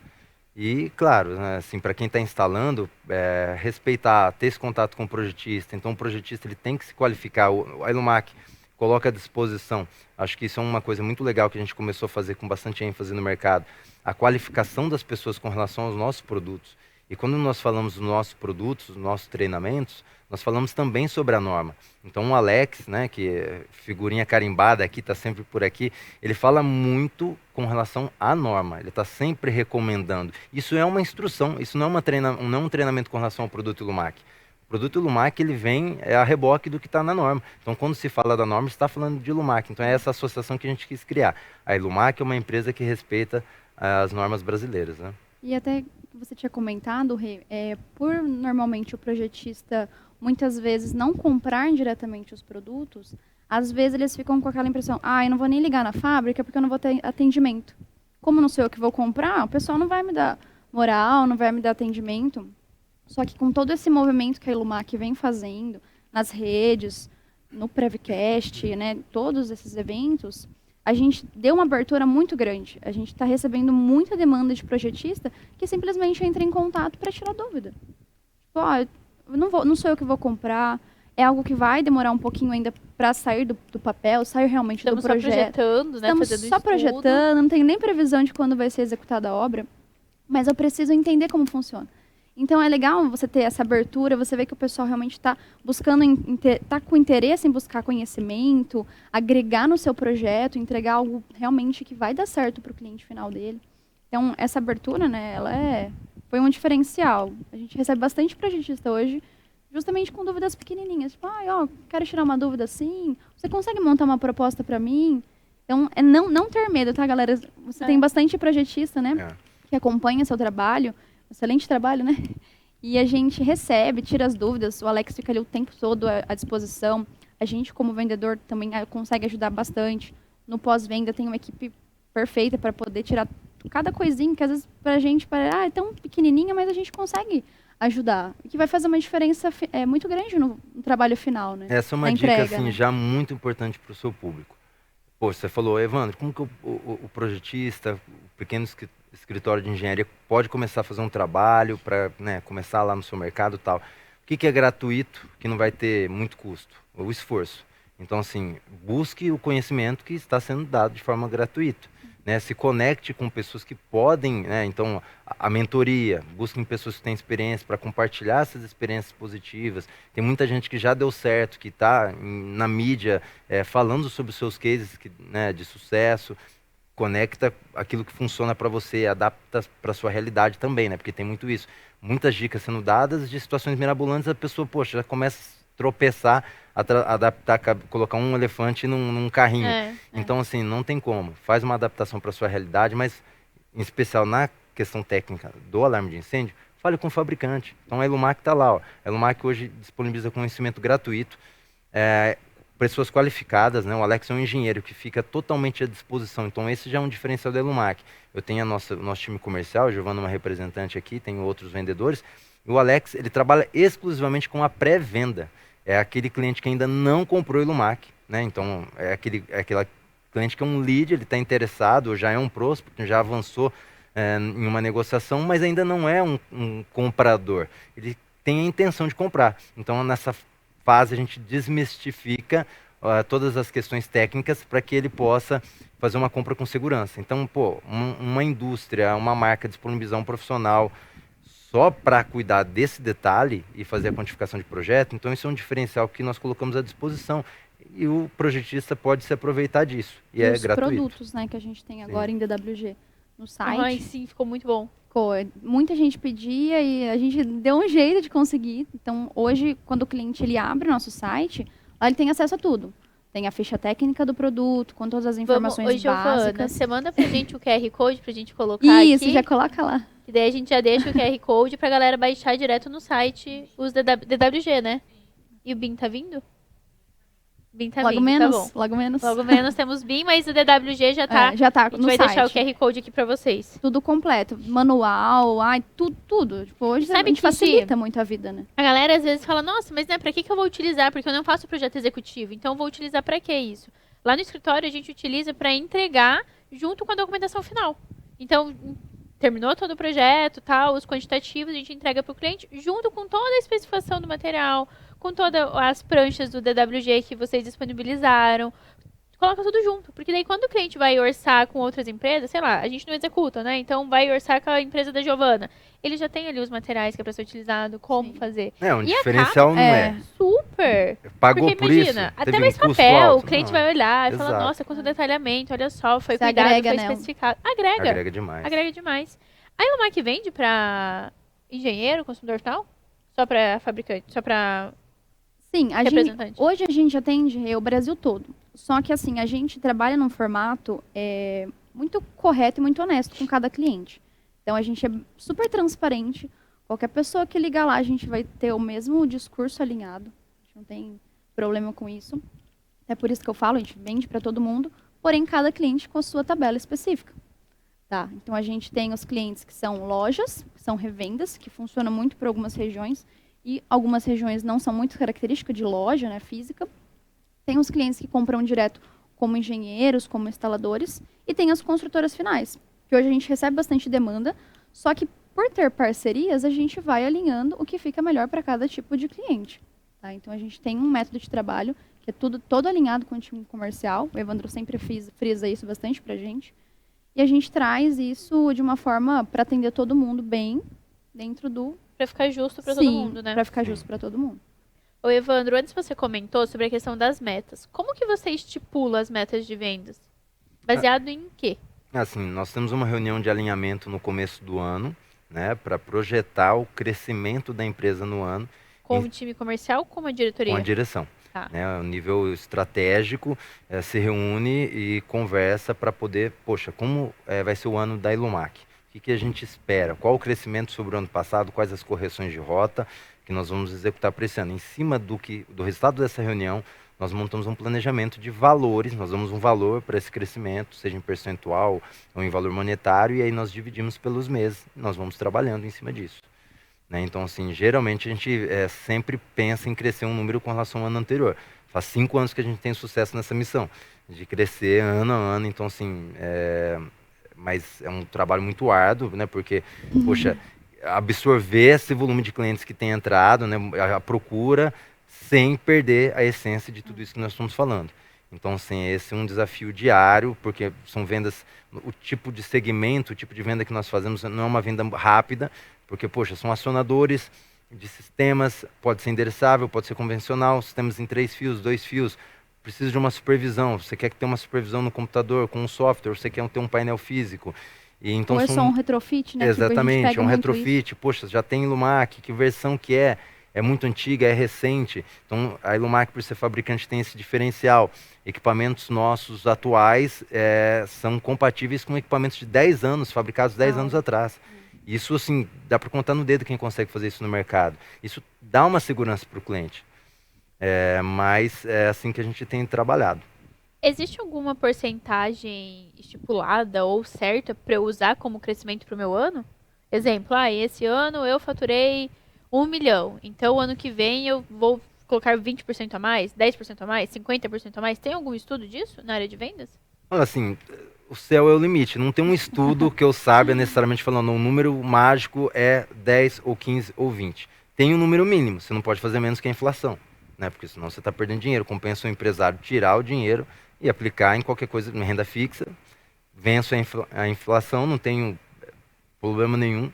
E, claro, né, assim, para quem está instalando, respeitar, ter esse contato com o projetista. Então, o projetista ele tem que se qualificar. A Ilumac, coloca à disposição. Acho que isso é uma coisa muito legal que a gente começou a fazer com bastante ênfase no mercado. A qualificação das pessoas com relação aos nossos produtos. E quando nós falamos dos nossos produtos, dos nossos treinamentos, nós falamos também sobre a norma. Então o Alex, né, que é figurinha carimbada aqui, está sempre por aqui, ele fala muito com relação à norma. Ele está sempre recomendando. Isso é uma instrução, isso não é, não é um treinamento com relação ao produto Ilumac. O produto Ilumac, ele vem a reboque do que está na norma. Então, quando se fala da norma, está falando de Ilumac. Então, é essa associação que a gente quis criar. A Ilumac é uma empresa que respeita as normas brasileiras, né? E até você tinha comentado, Rê, por normalmente o projetista muitas vezes não comprar diretamente os produtos, às vezes eles ficam com aquela impressão, eu não vou nem ligar na fábrica porque eu não vou ter atendimento. Como não sou eu que vou comprar, o pessoal não vai me dar moral, não vai me dar atendimento. Só que com todo esse movimento que a Ilumac vem fazendo, nas redes, no Prevcast, né, todos esses eventos, a gente deu uma abertura muito grande. A gente está recebendo muita demanda de projetista que simplesmente entra em contato para tirar dúvida. Tipo, não sou eu que vou comprar, é algo que vai demorar um pouquinho ainda para sair do papel, sair realmente do projeto. Estamos só projetando, né? Estamos fazendo só estudo. projetando, não tem nem previsão de quando vai ser executada a obra, mas eu preciso entender como funciona. Então é legal você ter essa abertura, você vê que o pessoal realmente está buscando, está com interesse em buscar conhecimento, agregar no seu projeto, entregar algo realmente que vai dar certo para o cliente final dele. Então essa abertura, né, foi um diferencial. A gente recebe bastante projetista hoje, justamente com dúvidas pequenininhas. Tipo, quero tirar uma dúvida assim, você consegue montar uma proposta para mim? Então é não ter medo, tá, galera? Você tem bastante projetista, né, que acompanha seu trabalho. Excelente trabalho, né? E a gente recebe, tira as dúvidas, o Alex fica ali o tempo todo à disposição. A gente, como vendedor, também consegue ajudar bastante. No pós-venda tem uma equipe perfeita para poder tirar cada coisinha, que às vezes pra gente é tão pequenininha, mas a gente consegue ajudar. E que vai fazer uma diferença muito grande no trabalho final, né? Essa é uma dica, assim, né, já muito importante para o seu público. Pô, você falou, Evandro, como que o projetista, o pequeno escritório de engenharia pode começar a fazer um trabalho para, né, começar lá no seu mercado e tal? O que é gratuito, que não vai ter muito custo? O esforço. Então, assim, busque o conhecimento que está sendo dado de forma gratuita. Né? Se conecte com pessoas que podem, né? Então, a mentoria, busquem pessoas que têm experiência para compartilhar essas experiências positivas. Tem muita gente que já deu certo, que está na mídia falando sobre os seus cases né, de sucesso. Conecta aquilo que funciona para você, adapta para a sua realidade também, né? Porque tem muito isso. Muitas dicas sendo dadas de situações mirabolantes, a pessoa, poxa, já começa a tropeçar, adaptar, colocar um elefante num carrinho. Então, assim, não tem como. Faz uma adaptação para a sua realidade, mas, em especial na questão técnica do alarme de incêndio, fale com o fabricante. Então, a Ilumac está lá. Ó. A Ilumac hoje disponibiliza conhecimento gratuito. Pessoas qualificadas, né? O Alex é um engenheiro que fica totalmente à disposição. Então, esse já é um diferencial da Ilumac. Eu tenho nosso time comercial, a Giovana é uma representante aqui, tenho outros vendedores. E o Alex, ele trabalha exclusivamente com a pré-venda. É aquele cliente que ainda não comprou Ilumac, né? Então, é aquele cliente que é um lead, ele está interessado, ou já é um prospect, já avançou em uma negociação, mas ainda não é um comprador. Ele tem a intenção de comprar. Então, nessa fase, a gente desmistifica todas as questões técnicas para que ele possa fazer uma compra com segurança. Então, uma indústria, uma marca disponibilizar um profissional só para cuidar desse detalhe e fazer a quantificação de projeto, então isso é um diferencial que nós colocamos à disposição. E o projetista pode se aproveitar disso. E é gratuito. Os produtos, né, que a gente tem agora em DWG no site. Ai, sim, ficou muito bom. Muita gente pedia e a gente deu um jeito de conseguir. Então, hoje, quando o cliente ele abre o nosso site, lá ele tem acesso a tudo. Tem a ficha técnica do produto, com todas as informações básicas. Você manda pra gente o QR Code pra gente colocar aqui. Isso, já coloca lá. E daí a gente já deixa o QR Code pra galera baixar direto no site os DWG, né? E o BIM tá vindo? BIM tá logo vindo, menos, tá bom. Logo menos. Logo menos temos BIM, mas o DWG já tá. Já tá a gente no vai site. deixar o QR Code aqui pra vocês. Tudo completo. Manual, tudo. Tipo, hoje Sabe a gente que facilita muito a vida, né? A galera às vezes fala, nossa, mas né, pra que eu vou utilizar? Porque eu não faço projeto executivo, então eu vou utilizar pra que isso? Lá no escritório a gente utiliza pra entregar junto com a documentação final. Então, terminou todo o projeto, tal, os quantitativos, a gente entrega pro cliente junto com toda a especificação do material, com todas as pranchas do DWG que vocês disponibilizaram. Coloca tudo junto, porque daí quando o cliente vai orçar com outras empresas, sei lá, a gente não executa, né? Então vai orçar com a empresa da Giovana. Ele já tem ali os materiais que é para ser utilizado, como fazer. Um E diferencial não é. Super! Pagou Porque por imagina, isso? até Teve mais um custo papel, alto? o cliente Não. vai olhar e falar, Exato. nossa, quanto detalhamento, olha só, foi Você cuidado, agrega, foi né? especificado. Agrega. Agrega demais. Agrega demais. A Ilumac vende para engenheiro, consumidor final? Só para fabricante? Só para Sim, representante? hoje a gente atende o Brasil todo. Só que assim, a gente trabalha num formato muito correto e muito honesto com cada cliente. Então a gente é super transparente. Qualquer pessoa que ligar lá, a gente vai ter o mesmo discurso alinhado. A gente não tem problema com isso. É por isso que eu falo, a gente vende para todo mundo, porém cada cliente com a sua tabela específica. Tá? Então a gente tem os clientes que são lojas, que são revendas, que funcionam muito para algumas regiões, e algumas regiões não são muito características de loja, né, física. Tem os clientes que compram direto como engenheiros, como instaladores, e tem as construtoras finais, que hoje a gente recebe bastante demanda, só que por ter parcerias, a gente vai alinhando o que fica melhor para cada tipo de cliente. Tá? Então a gente tem um método de trabalho que é todo alinhado com o time comercial, o Evandro sempre frisa isso bastante para a gente, e a gente traz isso de uma forma para atender todo mundo bem, dentro do... Para ficar justo para todo mundo, né? Para ficar justo para todo mundo. Ô, Evandro, antes você comentou sobre a questão das metas. Como que você estipula as metas de vendas? Baseado em quê? Assim, nós temos uma reunião de alinhamento no começo do ano, né, para projetar o crescimento da empresa no ano Com o time comercial ou com a diretoria? com a direção. Tá. Né, o nível estratégico se reúne e conversa para poder, poxa, como vai ser o ano da Ilumac? O que a gente espera? Qual o crescimento sobre o ano passado? Quais as correções de rota que nós vamos executar para esse ano? Em cima do resultado dessa reunião, nós montamos um planejamento de valores, nós damos um valor para esse crescimento, seja em percentual ou em valor monetário, e aí nós dividimos pelos meses, nós vamos trabalhando em cima disso. Né? Então, assim, geralmente a gente sempre pensa em crescer um número com relação ao ano anterior. Faz 5 anos que a gente tem sucesso nessa missão, de crescer ano a ano, então, assim, mas é um trabalho muito árduo, né? Porque, poxa, absorver esse volume de clientes que tem entrado, né? A procura, sem perder a essência de tudo isso que nós estamos falando. Então, assim, esse é um desafio diário, porque são vendas, o tipo de segmento, o tipo de venda que nós fazemos não é uma venda rápida, porque, poxa, são acionadores de sistemas, pode ser endereçável, pode ser convencional, sistemas em 3 fios, 2 fios, precisa de uma supervisão, você quer ter uma supervisão no computador com um software, você quer ter um painel físico. E então ou é só um retrofit, né? Exatamente, tipo, é um retrofit, poxa, já tem Ilumac, que versão que é? É muito antiga, é recente. Então, a Ilumac, por ser fabricante, tem esse diferencial. Equipamentos nossos atuais são compatíveis com equipamentos de 10 anos, fabricados 10 anos atrás. Isso, assim, dá para contar no dedo quem consegue fazer isso no mercado. Isso dá uma segurança para o cliente. Mas é assim que a gente tem trabalhado. Existe alguma porcentagem estipulada ou certa para eu usar como crescimento para o meu ano? Exemplo, esse ano eu faturei 1 milhão, então o ano que vem eu vou colocar 20% a mais, 10% a mais, 50% a mais. Tem algum estudo disso na área de vendas? Assim, o céu é o limite. Não tem um estudo que eu saiba necessariamente falando, o número mágico é 10 ou 15 ou 20. Tem um número mínimo, você não pode fazer menos que a inflação, né? Porque senão você está perdendo dinheiro. Compensa o empresário tirar o dinheiro e aplicar em qualquer coisa, em renda fixa. Venço a inflação, não tenho problema nenhum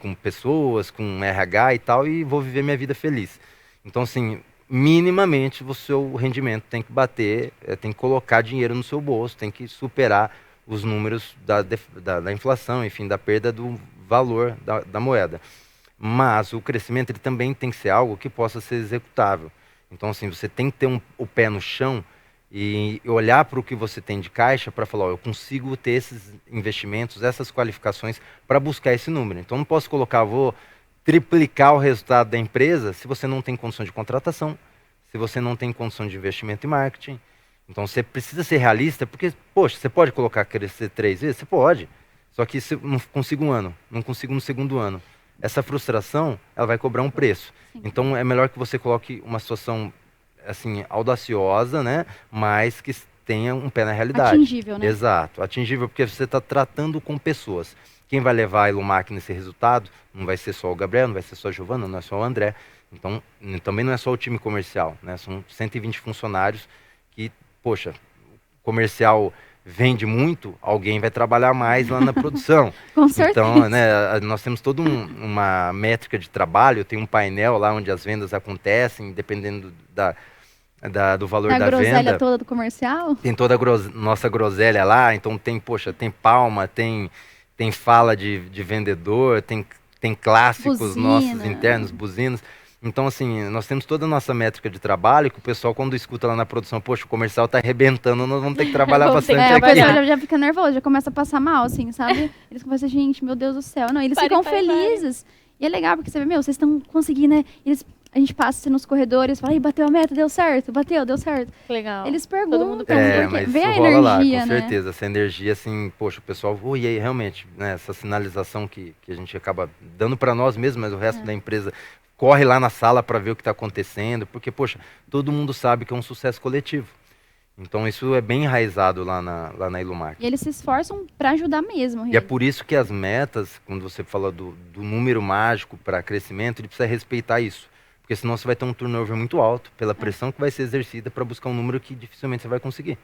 com pessoas, com RH e tal, e vou viver minha vida feliz. Então, assim, minimamente o seu rendimento tem que bater, tem que colocar dinheiro no seu bolso, tem que superar os números da inflação, enfim, da perda do valor da moeda. Mas o crescimento ele também tem que ser algo que possa ser executável. Então, assim, você tem que ter o pé no chão e olhar para o que você tem de caixa para falar, eu consigo ter esses investimentos, essas qualificações para buscar esse número. Então, não posso colocar, vou triplicar o resultado da empresa se você não tem condição de contratação, se você não tem condição de investimento em marketing. Então, você precisa ser realista, porque, poxa, você pode colocar crescer 3 vezes? Você pode. Só que se não consigo um ano, não consigo no segundo ano. Essa frustração, ela vai cobrar um preço. Sim. Então, é melhor que você coloque uma situação, assim, audaciosa, né? Mas que tenha um pé na realidade. Atingível, né? Exato, atingível, porque você está tratando com pessoas. quem vai levar a Ilumac nesse resultado não vai ser só o Gabriel, não vai ser só a Giovana, não é só o André. Então, também não é só o time comercial, né? São 120 funcionários que, poxa, comercial vende muito, alguém vai trabalhar mais lá na produção. Com certeza. Então, né, nós temos toda uma métrica de trabalho, tem um painel lá onde as vendas acontecem, dependendo do valor da venda. A groselha toda do comercial? Tem toda a nossa groselha lá, então tem, poxa, tem palma, tem fala de vendedor, tem clássicos Buzina. nossos internos, buzinas. Então, assim, nós temos toda a nossa métrica de trabalho, que o pessoal, quando escuta lá na produção, poxa, o comercial tá arrebentando, nós vamos ter que trabalhar bastante O aqui. pessoal já fica nervoso, já começa a passar mal, assim, sabe? Eles começam a gente, meu Deus do céu. Não, eles ficam felizes. E é legal, porque você vê, vocês estão conseguindo, né? A gente passa assim, nos corredores, fala, bateu a meta, deu certo, deu certo. Legal. Eles perguntam, mundo mas vê a rola energia, lá, com né? certeza. Essa energia, assim, poxa, o pessoal, e aí, realmente, né, essa sinalização que a gente acaba dando para nós mesmos, mas o resto da empresa corre lá na sala para ver o que está acontecendo, porque, poxa, todo mundo sabe que é um sucesso coletivo. Então, isso é bem enraizado lá na Ilumac. E eles se esforçam para ajudar mesmo. E é por isso que as metas, quando você fala do número mágico para crescimento, ele precisa respeitar isso. Porque senão você vai ter um turnover muito alto pela pressão que vai ser exercida para buscar um número que dificilmente você vai conseguir.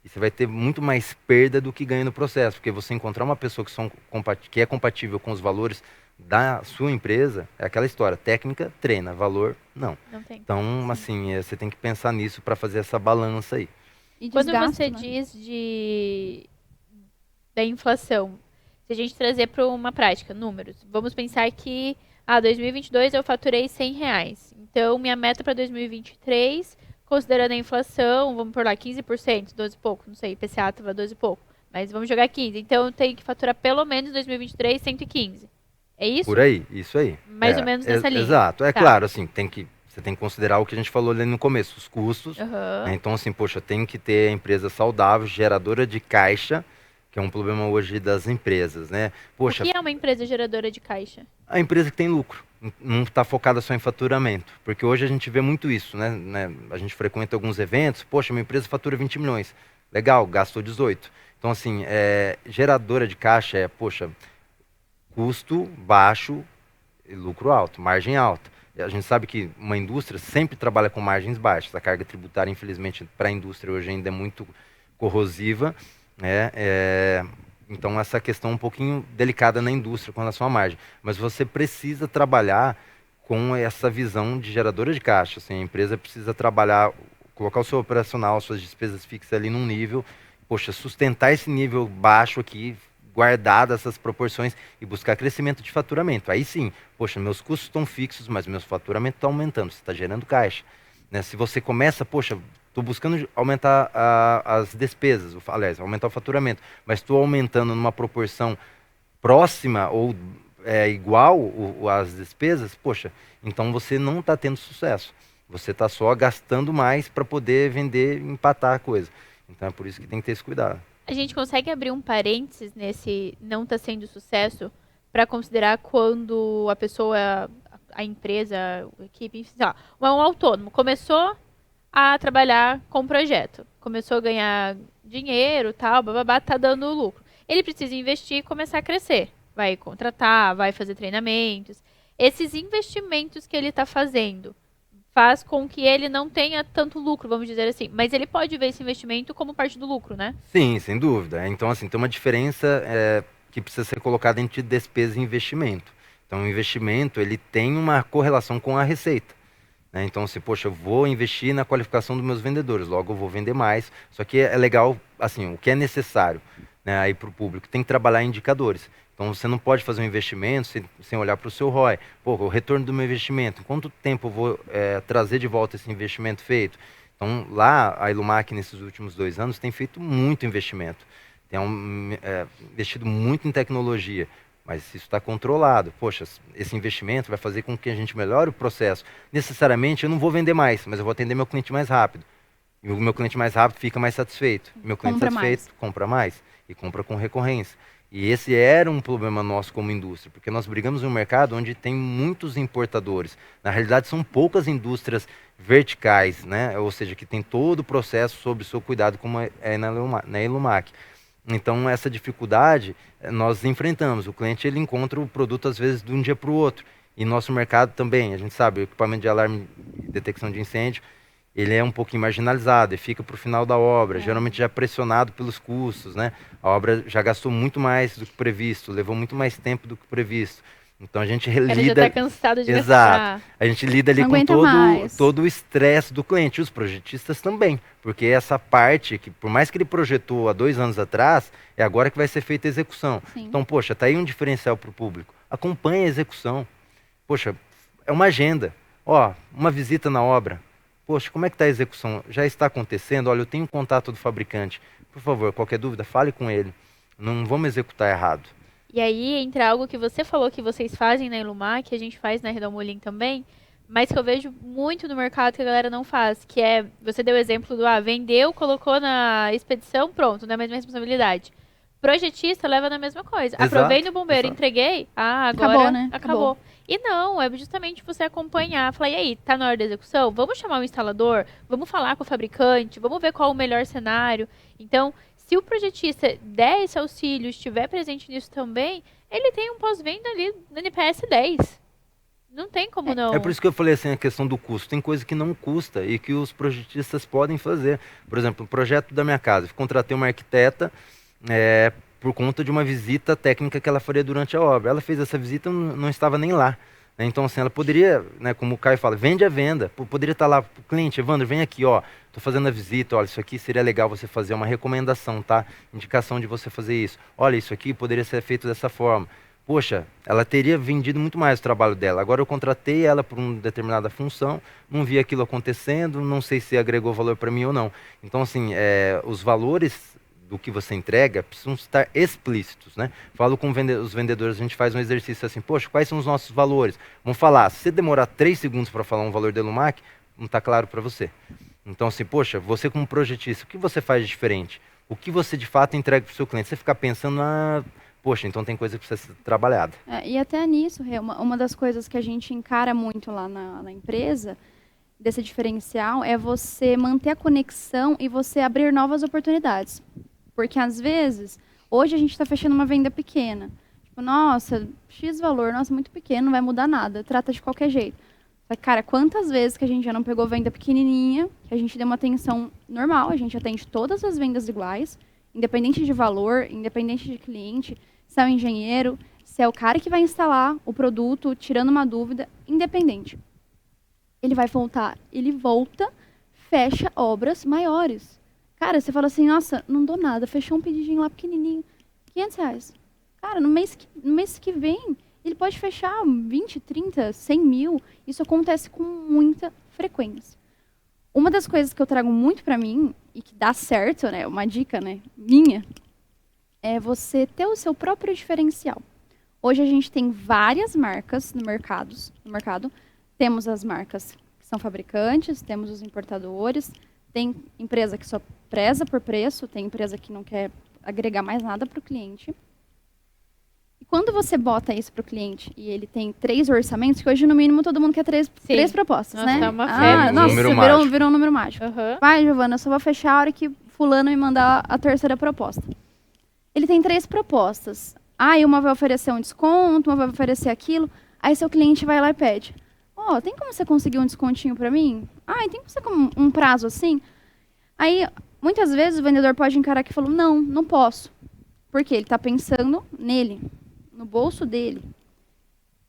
E você vai ter muito mais perda do que ganho no processo. Porque você encontrar uma pessoa que é compatível com os valores da sua empresa, é aquela história, técnica treina, valor não. Não tem. Então, assim, você tem que pensar nisso para fazer essa balança aí. E Quando desgaste, você né? diz da inflação, se a gente trazer para uma prática, números, vamos pensar que 2022 eu faturei R$100. Então, minha meta para 2023, considerando a inflação, vamos por lá, 15%, 12 e pouco, não sei, IPCA estava 12 e pouco, mas vamos jogar 15. Então, eu tenho que faturar pelo menos em 2023, 115. É isso? Por aí, isso aí. Mais ou menos nessa linha. Exato. É Tá. claro, assim, você tem que considerar o que a gente falou ali no começo, os custos. Aham. Né? Então, assim, poxa, tem que ter a empresa saudável, geradora de caixa, que é um problema hoje das empresas, né? Poxa, O que é uma empresa geradora de caixa? a empresa que tem lucro, não está focada só em faturamento. Porque hoje a gente vê muito isso, né? A gente frequenta alguns eventos, poxa, minha empresa fatura 20 milhões. Legal, gastou 18. Então, assim, geradora de caixa poxa, custo baixo e lucro alto, margem alta. A gente sabe que uma indústria sempre trabalha com margens baixas. A carga tributária, infelizmente, para a indústria hoje ainda é muito corrosiva, né? Então, essa questão é um pouquinho delicada na indústria com relação à margem. Mas você precisa trabalhar com essa visão de geradora de caixa. Assim, a empresa precisa trabalhar, colocar o seu operacional, suas despesas fixas ali num nível, poxa, sustentar esse nível baixo aqui, guardar essas proporções e buscar crescimento de faturamento. Aí sim, poxa, meus custos estão fixos, mas meu faturamento está aumentando, você está gerando caixa. Né? Se você começa, poxa, estou buscando aumentar as despesas, aliás, aumentar o faturamento, mas estou aumentando numa proporção próxima ou igual às despesas, poxa, então você não está tendo sucesso. Você está só gastando mais para poder vender e empatar a coisa. Então é por isso que tem que ter esse cuidado. A gente consegue abrir um parênteses nesse não está sendo sucesso para considerar quando a pessoa, a empresa, a equipe, enfim, sei lá, um autônomo começou a trabalhar com o projeto, começou a ganhar dinheiro, tal, bababá, tá dando lucro. Ele precisa investir e começar a crescer. Vai contratar, vai fazer treinamentos. Esses investimentos que ele está fazendo faz com que ele não tenha tanto lucro, vamos dizer assim. Mas ele pode ver esse investimento como parte do lucro, né? Sim, sem dúvida. Então, assim, tem uma diferença que precisa ser colocada entre despesa e investimento. Então, o investimento, ele tem uma correlação com a receita. Né? Então, se, poxa, eu vou investir na qualificação dos meus vendedores, logo eu vou vender mais. Só que é legal, assim, o que é necessário, né, aí para o público, tem que trabalhar indicadores. Então, você não pode fazer um investimento sem olhar para o seu ROI. Pô, o retorno do meu investimento, quanto tempo eu vou trazer de volta esse investimento feito? Então, lá, a Ilumac, nesses últimos 2 anos, tem feito muito investimento. Tem investido muito em tecnologia, mas isso está controlado. Poxa, esse investimento vai fazer com que a gente melhore o processo. Necessariamente, eu não vou vender mais, mas eu vou atender meu cliente mais rápido. E o meu cliente mais rápido fica mais satisfeito. Meu cliente satisfeito compra mais e compra com recorrência. E esse era um problema nosso como indústria, porque nós brigamos em um mercado onde tem muitos importadores. Na realidade, são poucas indústrias verticais, né? Ou seja, que tem todo o processo sob o seu cuidado, como é na Ilumac. Então, essa dificuldade nós enfrentamos. O cliente ele encontra o produto, às vezes, de um dia para o outro. E nosso mercado também, a gente sabe, o equipamento de alarme e detecção de incêndio, ele é um pouquinho marginalizado e fica para o final da obra, geralmente já pressionado pelos custos, né? A obra já gastou muito mais do que previsto, levou muito mais tempo do que previsto. Então a gente O cara já lida, tá cansado de exato, gastar. a gente lida ali Não com aguenta mais. todo o estresse do cliente, e os projetistas também, porque essa parte que, por mais que ele projetou há 2 anos atrás, é agora que vai ser feita a execução. Sim. Então, poxa, tá aí um diferencial para o público. Acompanhe a execução. Poxa, é uma agenda. Ó, uma visita na obra. Poxa, como é que está a execução? Já está acontecendo? Olha, eu tenho contato do fabricante. Por favor, qualquer dúvida, fale com ele. Não vamos executar errado. E aí entra algo que você falou que vocês fazem na Ilumar, que a gente faz na Redomolin também, mas que eu vejo muito no mercado que a galera não faz, que é, você deu o exemplo do, vendeu, colocou na expedição, pronto, na mesma responsabilidade. Projetista leva na mesma coisa. Exato, Aprovei no bombeiro, exato. entreguei, agora Acabou, né? acabou. E não, é justamente você acompanhar, falar, e aí, tá na hora da execução? Vamos chamar o instalador, vamos falar com o fabricante, vamos ver qual o melhor cenário. Então, se o projetista der esse auxílio, estiver presente nisso também, ele tem um pós-venda ali no NPS 10. Não tem como não. É por isso que eu falei assim, a questão do custo. Tem coisa que não custa e que os projetistas podem fazer. Por exemplo, o projeto da minha casa. Eu contratei uma arquiteta por conta de uma visita técnica que ela faria durante a obra. Ela fez essa visita e não estava nem lá. Né? Então, assim, ela poderia, né, como o Caio fala, vende a venda. Poderia estar lá, cliente, Evandro, vem aqui, ó. Estou fazendo a visita, olha, isso aqui seria legal você fazer, uma recomendação, tá? Indicação de você fazer isso. Olha, isso aqui poderia ser feito dessa forma. Poxa, ela teria vendido muito mais o trabalho dela. Agora eu contratei ela por uma determinada função, não vi aquilo acontecendo, não sei se agregou valor para mim ou não. Então, assim, os valores do que você entrega precisam estar explícitos, né? Falo com os vendedores, a gente faz um exercício assim, poxa, quais são os nossos valores? Vamos falar, se você demorar 3 segundos para falar um valor da Ilumac, não está claro para você. Então, assim, poxa, você como projetista, o que você faz de diferente? O que você de fato entrega para o seu cliente? Você ficar pensando, poxa, então tem coisa que precisa ser trabalhada. E até nisso, Rê, uma das coisas que a gente encara muito lá na empresa, desse diferencial, é você manter a conexão e você abrir novas oportunidades. Porque, às vezes, hoje a gente está fechando uma venda pequena. Tipo, nossa, X valor, nossa, muito pequeno, não vai mudar nada, trata de qualquer jeito. Só que, cara, quantas vezes que a gente já não pegou venda pequenininha, que a gente deu uma atenção normal, a gente atende todas as vendas iguais, independente de valor, independente de cliente, se é o engenheiro, se é o cara que vai instalar o produto, tirando uma dúvida, independente. Ele vai voltar, ele volta, fecha obras maiores. Cara, você fala assim, nossa, não dou nada, fechou um pedidinho lá pequenininho, R$500. Cara, no mês que vem, ele pode fechar 20, 30, 100 mil. Isso acontece com muita frequência. Uma das coisas que eu trago muito pra mim, e que dá certo, né, uma dica, né, minha, é você ter o seu próprio diferencial. Hoje a gente tem várias marcas no mercado. Temos as marcas que são fabricantes, temos os importadores, tem empresa que só preza por preço, tem empresa que não quer agregar mais nada para o cliente. E quando você bota isso para o cliente e ele tem 3 orçamentos, que hoje no mínimo todo mundo quer 3 propostas, nossa, né? tá uma febre. Nossa, virou um número mágico. Uhum. Vai, Giovana, eu só vou fechar a hora que fulano me mandar a 3ª proposta. Ele tem 3 propostas. Aí uma vai oferecer um desconto, uma vai oferecer aquilo. Aí seu cliente vai lá e pede. Tem como você conseguir um descontinho para mim? Tem como você um prazo assim? Aí, muitas vezes, o vendedor pode encarar que falou, não posso. Porque ele está pensando nele, no bolso dele.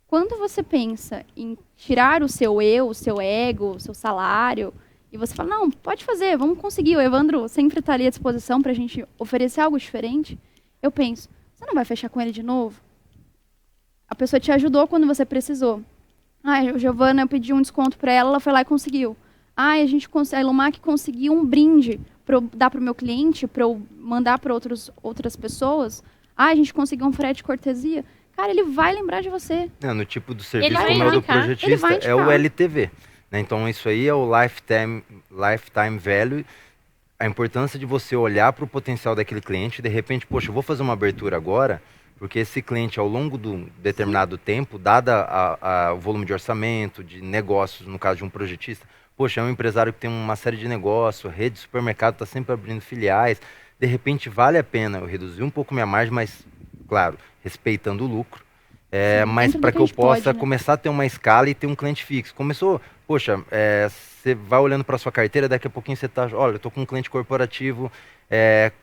Quando você pensa em tirar o seu eu, o seu ego, o seu salário, e você fala, não, pode fazer, vamos conseguir. O Evandro sempre está ali à disposição para a gente oferecer algo diferente. Eu penso, você não vai fechar com ele de novo? A pessoa te ajudou quando você precisou. Giovana, eu pedi um desconto para ela foi lá e conseguiu. A Ilumac conseguiu um brinde para eu dar para o meu cliente, para eu mandar para outras pessoas. A gente conseguiu um frete de cortesia. Cara, ele vai lembrar de você. No tipo do serviço, vai como é o do indicar. projetista, é o LTV. Né? Então, isso aí é o lifetime value. A importância de você olhar para o potencial daquele cliente e, de repente, poxa, eu vou fazer uma abertura agora, porque esse cliente, ao longo do determinado tempo, dada o volume de orçamento, de negócios, no caso de um projetista, poxa, é um empresário que tem uma série de negócios, rede de supermercado está sempre abrindo filiais, de repente vale a pena eu reduzir um pouco minha margem, mas, claro, respeitando o lucro. Mas dentro do para que que a eu gente pode, possa né? começar a ter uma escala e ter um cliente fixo. Começou, poxa, você vai olhando para sua carteira, daqui a pouquinho você está, olha, eu estou com um cliente corporativo,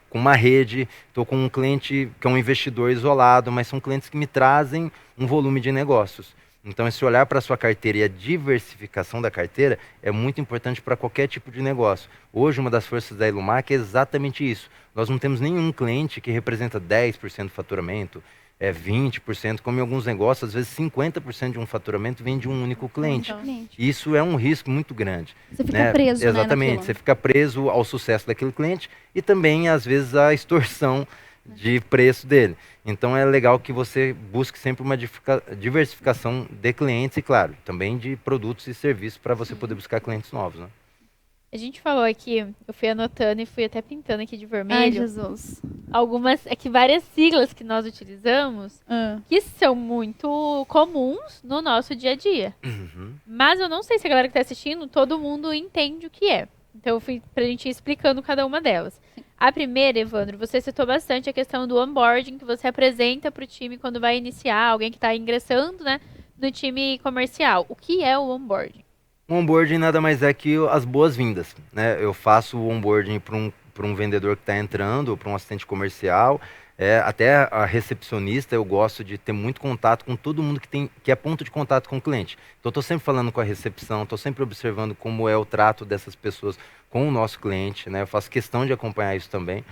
com uma rede, estou com um cliente que é um investidor isolado, mas são clientes que me trazem um volume de negócios. Então, esse olhar para a sua carteira e a diversificação da carteira é muito importante para qualquer tipo de negócio. Hoje, uma das forças da Ilumac é exatamente isso. Nós não temos nenhum cliente que representa 10% do faturamento, 20%, como em alguns negócios, às vezes 50% de um faturamento vem de um único cliente. Então, Cliente. Isso é um risco muito grande. Você fica preso, né, Exatamente, naquilo. você fica preso ao sucesso daquele cliente e também, às vezes, à extorsão de preço dele. Então é legal que você busque sempre uma diversificação de clientes e, claro, também de produtos e serviços para você poder buscar clientes novos, né? a gente falou aqui, eu fui anotando e fui até pintando aqui de Ai, vermelho, Jesus. algumas, várias siglas que nós utilizamos, que são muito comuns no nosso dia a dia. Uhum. Mas eu não sei se a galera que está assistindo, todo mundo entende o que é. Então eu fui pra gente ir explicando cada uma delas. A primeira, Evandro, você citou bastante a questão do onboarding que você apresenta para o time quando vai iniciar, alguém que está ingressando, né, no time comercial. O que é o onboarding? O onboarding nada mais é que as boas-vindas, né? Eu faço o onboarding para um vendedor que está entrando, ou para um assistente comercial, até a recepcionista. Eu gosto de ter muito contato com todo mundo que é ponto de contato com o cliente. Então, estou sempre falando com a recepção, estou sempre observando como é o trato dessas pessoas com o nosso cliente, né? Eu faço questão de acompanhar isso também.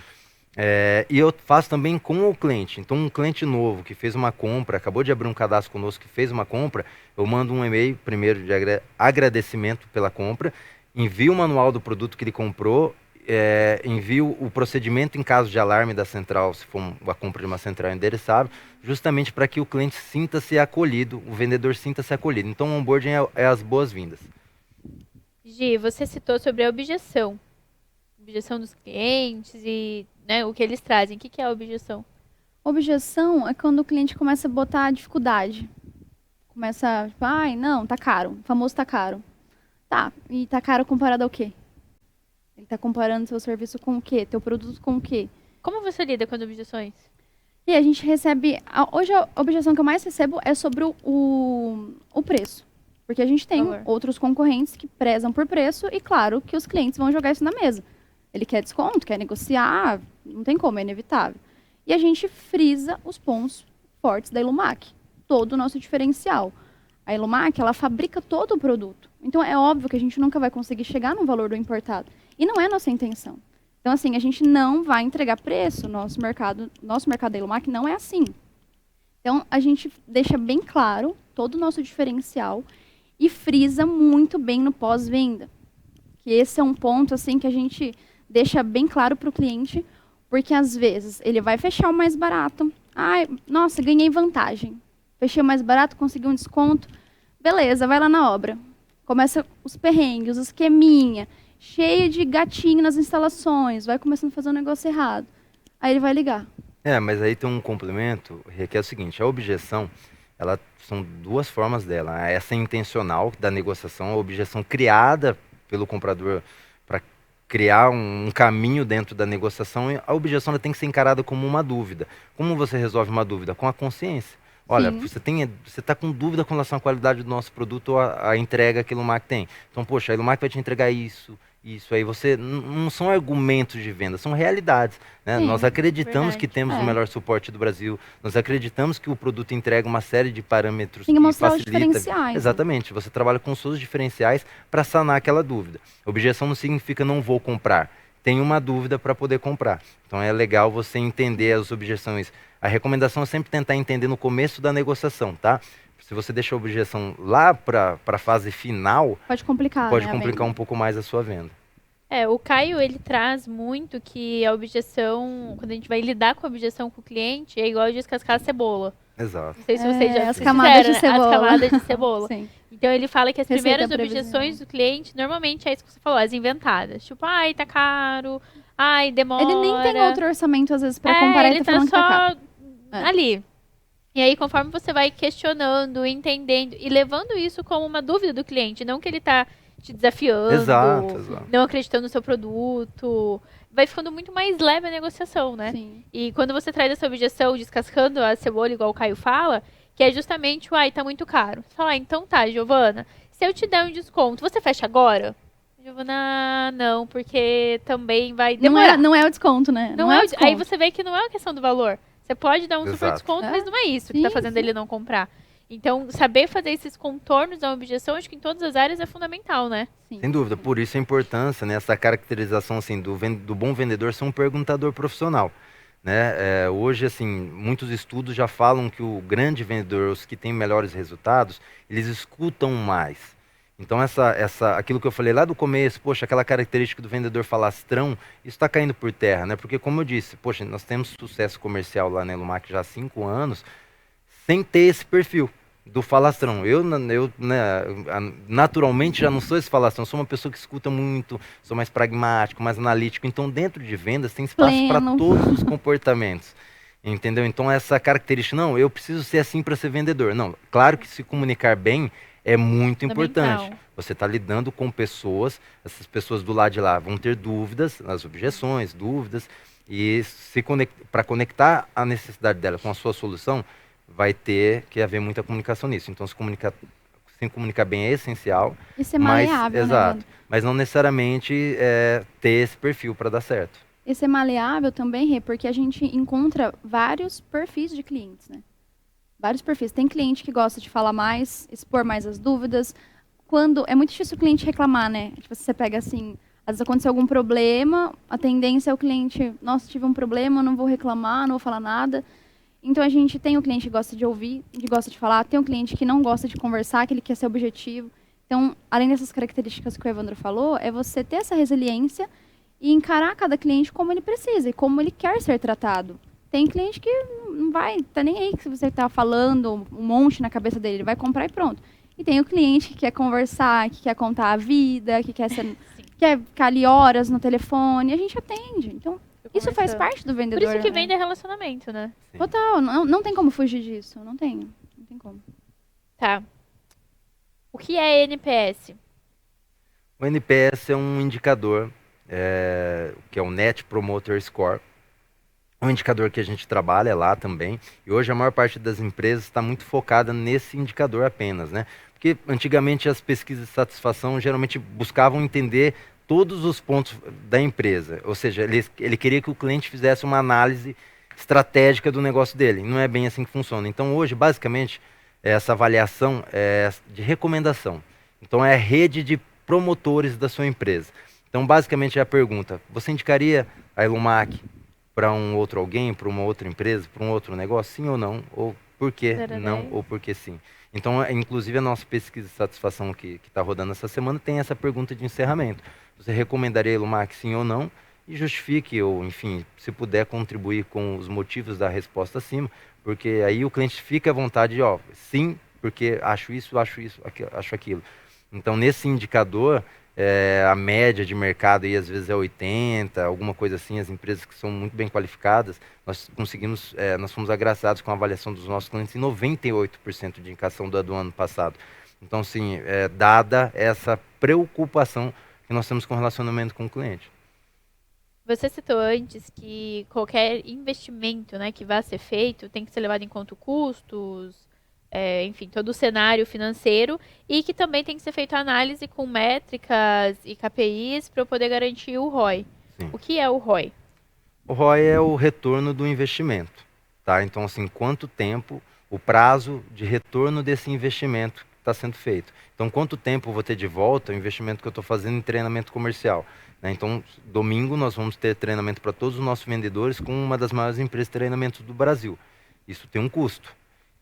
E eu faço também com o cliente. Então, um cliente novo que fez uma compra, acabou de abrir um cadastro conosco, que fez uma compra, eu mando um e-mail primeiro de agradecimento pela compra, envio o manual do produto que ele comprou, envio o procedimento em caso de alarme da central, se for a compra de uma central endereçável, justamente para que o cliente sinta-se acolhido, o vendedor sinta-se acolhido. Então, o onboarding é as boas-vindas. Gi, você citou sobre a objeção. Objeção dos clientes e, né, o que eles trazem. O que é a objeção? Objeção é quando o cliente começa a botar dificuldade. Começa, tipo, ai, não, tá caro. O famoso tá caro. Tá, e tá caro comparado ao quê? Ele tá comparando seu serviço com o quê? Teu produto com o quê? Como você lida com as objeções? E a gente recebe... Hoje a objeção que eu mais recebo é sobre o preço. Porque a gente tem outros concorrentes que prezam por preço e, claro, que os clientes vão jogar isso na mesa. Ele quer desconto, quer negociar, não tem como, é inevitável. E a gente frisa os pontos fortes da Ilumac, todo o nosso diferencial. A Ilumac, ela fabrica todo o produto. Então, é óbvio que a gente nunca vai conseguir chegar no valor do importado. E não é nossa intenção. Então, assim, a gente não vai entregar preço. Nosso mercado da Ilumac não é assim. Então, a gente deixa bem claro todo o nosso diferencial e frisa muito bem no pós-venda. Que esse é um ponto, assim, que a gente deixa bem claro para o cliente, porque às vezes ele vai fechar o mais barato. Ai, nossa, ganhei vantagem. Fechei o mais barato, consegui um desconto. Beleza, vai lá na obra. Começa os perrengues, os esqueminha, cheio de gatinho nas instalações, vai começando a fazer um negócio errado. Aí ele vai ligar. Mas aí tem um complemento, que é o seguinte, a objeção, são duas formas dela. Essa intencional da negociação, a objeção criada pelo comprador para criar um caminho dentro da negociação, a objeção ela tem que ser encarada como uma dúvida. Como você resolve uma dúvida? Com a consciência. Olha, você está com dúvida com relação à qualidade do nosso produto ou a entrega que a Ilumac tem. Então, poxa, a Ilumac vai te entregar isso. Aí você não são argumentos de venda, são realidades, né? Nós acreditamos que temos o melhor suporte do Brasil, nós acreditamos que o produto entrega uma série de parâmetros que mostrar facilita. Os diferenciais. Exatamente, você trabalha com seus diferenciais para sanar aquela dúvida. Objeção não significa não vou comprar, tem uma dúvida para poder comprar. Então é legal você entender as objeções. A recomendação é sempre tentar entender no começo da negociação, tá? Se você deixa a objeção lá para a fase final, pode complicar um pouco mais a sua venda. O Caio, ele traz muito que a objeção, quando a gente vai lidar com a objeção com o cliente, é igual descascar a cebola. Exato. Não sei se vocês já as camadas de cebola. As camadas de cebola. Sim. Então ele fala que as Receita primeiras objeções do cliente, normalmente é isso que você falou, as inventadas. Tipo, ai, tá caro, ai, demora. Ele nem tem outro orçamento, às vezes, pra comparar e tá falando que tá caro. Ali. E aí, conforme você vai questionando, entendendo e levando isso como uma dúvida do cliente, não que ele tá te desafiando, Exato. não acreditando no seu produto, vai ficando muito mais leve a negociação, né? Sim. E quando você traz essa objeção, descascando a cebola, igual o Caio fala, que é justamente, uai, tá muito caro. Você fala, então tá, Giovana, se eu te der um desconto, você fecha agora? Giovana, não, porque também vai demorar. Não é o desconto, né? Não é o desconto. Aí você vê que não é uma questão do valor. Você pode dar um super Exato. desconto, mas não é isso que tá fazendo ele não comprar. Então, saber fazer esses contornos da objeção, acho que em todas as áreas é fundamental, né? Sim. Sem dúvida, por isso a importância, né, essa caracterização assim, do bom vendedor ser um perguntador profissional. Né? Hoje, assim, muitos estudos já falam que o grande vendedor, os que têm melhores resultados, eles escutam mais. Então, aquilo que eu falei lá do começo, poxa, aquela característica do vendedor falastrão, isso está caindo por terra, né? Porque, como eu disse, poxa, nós temos sucesso comercial lá na Elumac já há 5 anos, sem ter esse perfil do falastrão. Eu naturalmente já não sou esse falastrão, sou uma pessoa que escuta muito, sou mais pragmático, mais analítico. Então, dentro de vendas, tem espaço para todos os comportamentos. Entendeu? Então, essa característica, não, eu preciso ser assim para ser vendedor. Não, claro que se comunicar bem é muito importante. Você está lidando com pessoas, essas pessoas do lado de lá vão ter dúvidas, as objeções, dúvidas, e para conectar a necessidade dela com a sua solução, vai ter que haver muita comunicação nisso. Então, se comunicar bem é essencial. Isso é maleável, exato, né? mas não necessariamente ter esse perfil para dar certo. Esse é maleável também, Rê, porque a gente encontra vários perfis de clientes, né? Vários perfis. Tem cliente que gosta de falar mais, expor mais as dúvidas. É muito difícil o cliente reclamar, né? Tipo, você pega assim, às vezes aconteceu algum problema, a tendência é o cliente, nossa, tive um problema, não vou reclamar, não vou falar nada. Então, a gente tem o cliente que gosta de ouvir, que gosta de falar, tem o cliente que não gosta de conversar, que ele quer ser objetivo. Então, além dessas características que o Evandro falou, é você ter essa resiliência e encarar cada cliente como ele precisa e como ele quer ser tratado. Tem cliente que não vai, tá nem aí que se você tá falando um monte na cabeça dele, ele vai comprar e pronto. E tem o cliente que quer conversar, que quer contar a vida, que quer ficar ali horas no telefone, e a gente atende. Então, isso faz parte do vendedor. Por isso que né? vende é relacionamento, né? Sim. Total, não tem como fugir disso. Não tem como. Tá. O que é NPS? O NPS é um indicador, que é o Net Promoter Score. Um indicador que a gente trabalha lá também. E hoje a maior parte das empresas está muito focada nesse indicador apenas, né? Porque antigamente as pesquisas de satisfação geralmente buscavam entender todos os pontos da empresa. Ou seja, ele queria que o cliente fizesse uma análise estratégica do negócio dele. Não é bem assim que funciona. Então, hoje, basicamente, essa avaliação é de recomendação. Então, é a rede de promotores da sua empresa. Então, basicamente, é a pergunta: você indicaria a Elumac para um outro alguém, para uma outra empresa, para um outro negócio? Sim ou não? Ou por que não? Ou por que sim? Então, inclusive, a nossa pesquisa de satisfação que está rodando essa semana tem essa pergunta de encerramento. Você recomendaria a Elumac sim ou não? E justifique, ou enfim, se puder contribuir com os motivos da resposta acima, porque aí o cliente fica à vontade de, sim, porque acho isso, acho aquilo. Então, nesse indicador, a média de mercado aí às vezes é 80, alguma coisa assim. As empresas que são muito bem qualificadas, nós fomos agraciados com a avaliação dos nossos clientes em 98% de indicação do ano passado. Então, sim, dada essa preocupação que nós temos com o relacionamento com o cliente. Você citou antes que qualquer investimento, né, que vá ser feito tem que ser levado em conta custos, enfim, todo o cenário financeiro, e que também tem que ser feita análise com métricas e KPIs para eu poder garantir o ROI. Sim. O que é o ROI? O ROI é o retorno do investimento, tá? Então, assim, quanto tempo, o prazo de retorno desse investimento está sendo feito. Então, quanto tempo eu vou ter de volta o investimento que eu estou fazendo em treinamento comercial? Né? Então, domingo nós vamos ter treinamento para todos os nossos vendedores com uma das maiores empresas de treinamento do Brasil. Isso tem um custo.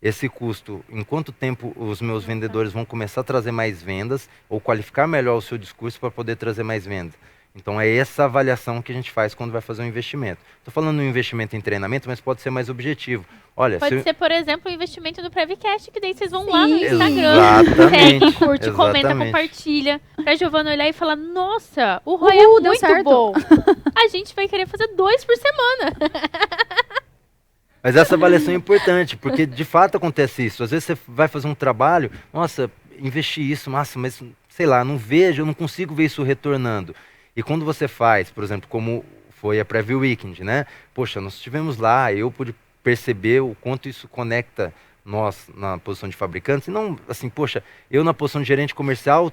Esse custo, em quanto tempo os meus vendedores vão começar a trazer mais vendas ou qualificar melhor o seu discurso para poder trazer mais vendas? Então, é essa avaliação que a gente faz quando vai fazer um investimento. Estou falando um investimento em treinamento, mas pode ser mais objetivo. Olha, pode ser, por exemplo, o investimento do Prevcast, que daí vocês vão lá no Sim. Instagram, segue, curte, comenta, compartilha, pra Giovana olhar e falar, nossa, o ROI é deu muito certo. bom. A gente vai querer fazer 2 por semana. Mas essa avaliação é importante, porque de fato acontece isso. Às vezes você vai fazer um trabalho, nossa, investi isso, massa, mas sei lá, não vejo, eu não consigo ver isso retornando. E quando você faz, por exemplo, como foi a Preview Weekend, né? Poxa, nós estivemos lá, eu pude perceber o quanto isso conecta nós na posição de fabricantes, e não assim, poxa, eu na posição de gerente comercial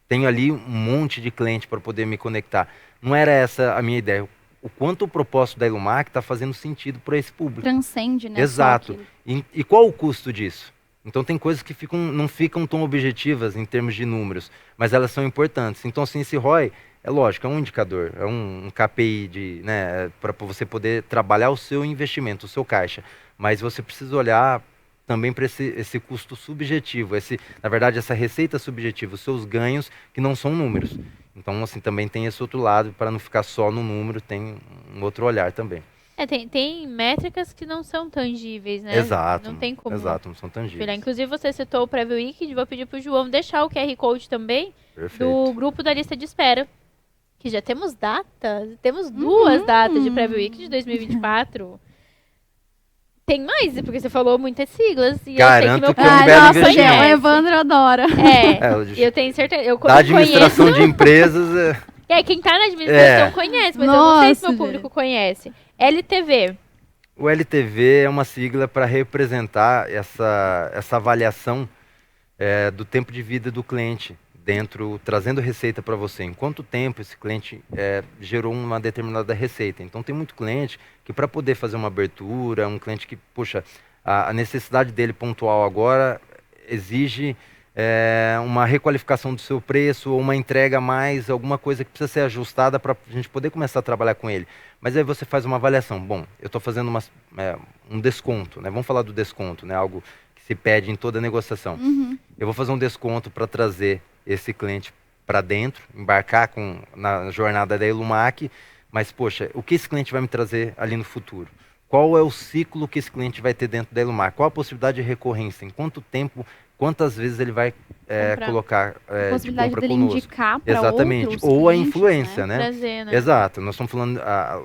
tenho ali um monte de cliente para poder me conectar. Não era essa a minha ideia. O quanto o propósito da Ilumac está fazendo sentido para esse público. Transcende, né? Exato. E qual o custo disso? Então tem coisas que não ficam tão objetivas em termos de números, mas elas são importantes. Então assim, esse ROI, é lógico, é um indicador, é um KPI né, para você poder trabalhar o seu investimento, o seu caixa. Mas você precisa olhar também para esse custo subjetivo, na verdade, essa receita subjetiva, os seus ganhos, que não são números. Então, assim, também tem esse outro lado, para não ficar só no número, tem um outro olhar também. Tem métricas que não são tangíveis, né? Exato. Não tem como. Exato, não são tangíveis. Inclusive, você citou o Preview Weekend, vou pedir pro João deixar o QR Code também do grupo da lista de espera. Que já temos data, temos 2 datas de Preview Weekend de 2024. Tem mais, porque você falou muitas siglas. E garanto eu sei que é um belo investimento. O Evandro adora. Eu tenho certeza. Eu da administração de empresas... quem tá na administração conhece, mas eu não sei se meu público conhece. LTV. O LTV é uma sigla para representar essa avaliação do tempo de vida do cliente, trazendo receita para você. Em quanto tempo esse cliente gerou uma determinada receita. Então tem muito cliente que para poder fazer uma abertura, um cliente que, poxa, a necessidade dele pontual agora exige uma requalificação do seu preço, ou uma entrega a mais, alguma coisa que precisa ser ajustada para a gente poder começar a trabalhar com ele. Mas aí você faz uma avaliação. Bom, eu estou fazendo um desconto, né? Vamos falar do desconto, né? Algo que se pede em toda negociação. Eu vou fazer um desconto para trazer esse cliente para dentro, embarcar na jornada da Ilumac, mas, poxa, o que esse cliente vai me trazer ali no futuro? Qual é o ciclo que esse cliente vai ter dentro da Ilumac? Qual a possibilidade de recorrência? Em quanto tempo, quantas vezes ele vai colocar a possibilidade de compra dele conosco? Indicar para Exatamente. outros Ou a clientes, influência, né? Trazer, né? Exato. Nós estamos falando,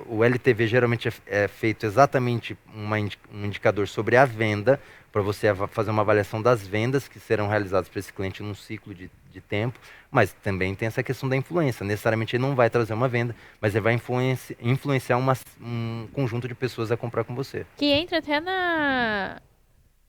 o LTV geralmente é feito exatamente um indicador sobre a venda, para você fazer uma avaliação das vendas que serão realizadas para esse cliente num ciclo de tempo, mas também tem essa questão da influência. Necessariamente ele não vai trazer uma venda, mas ele vai influenciar um conjunto de pessoas a comprar com você. Que entra até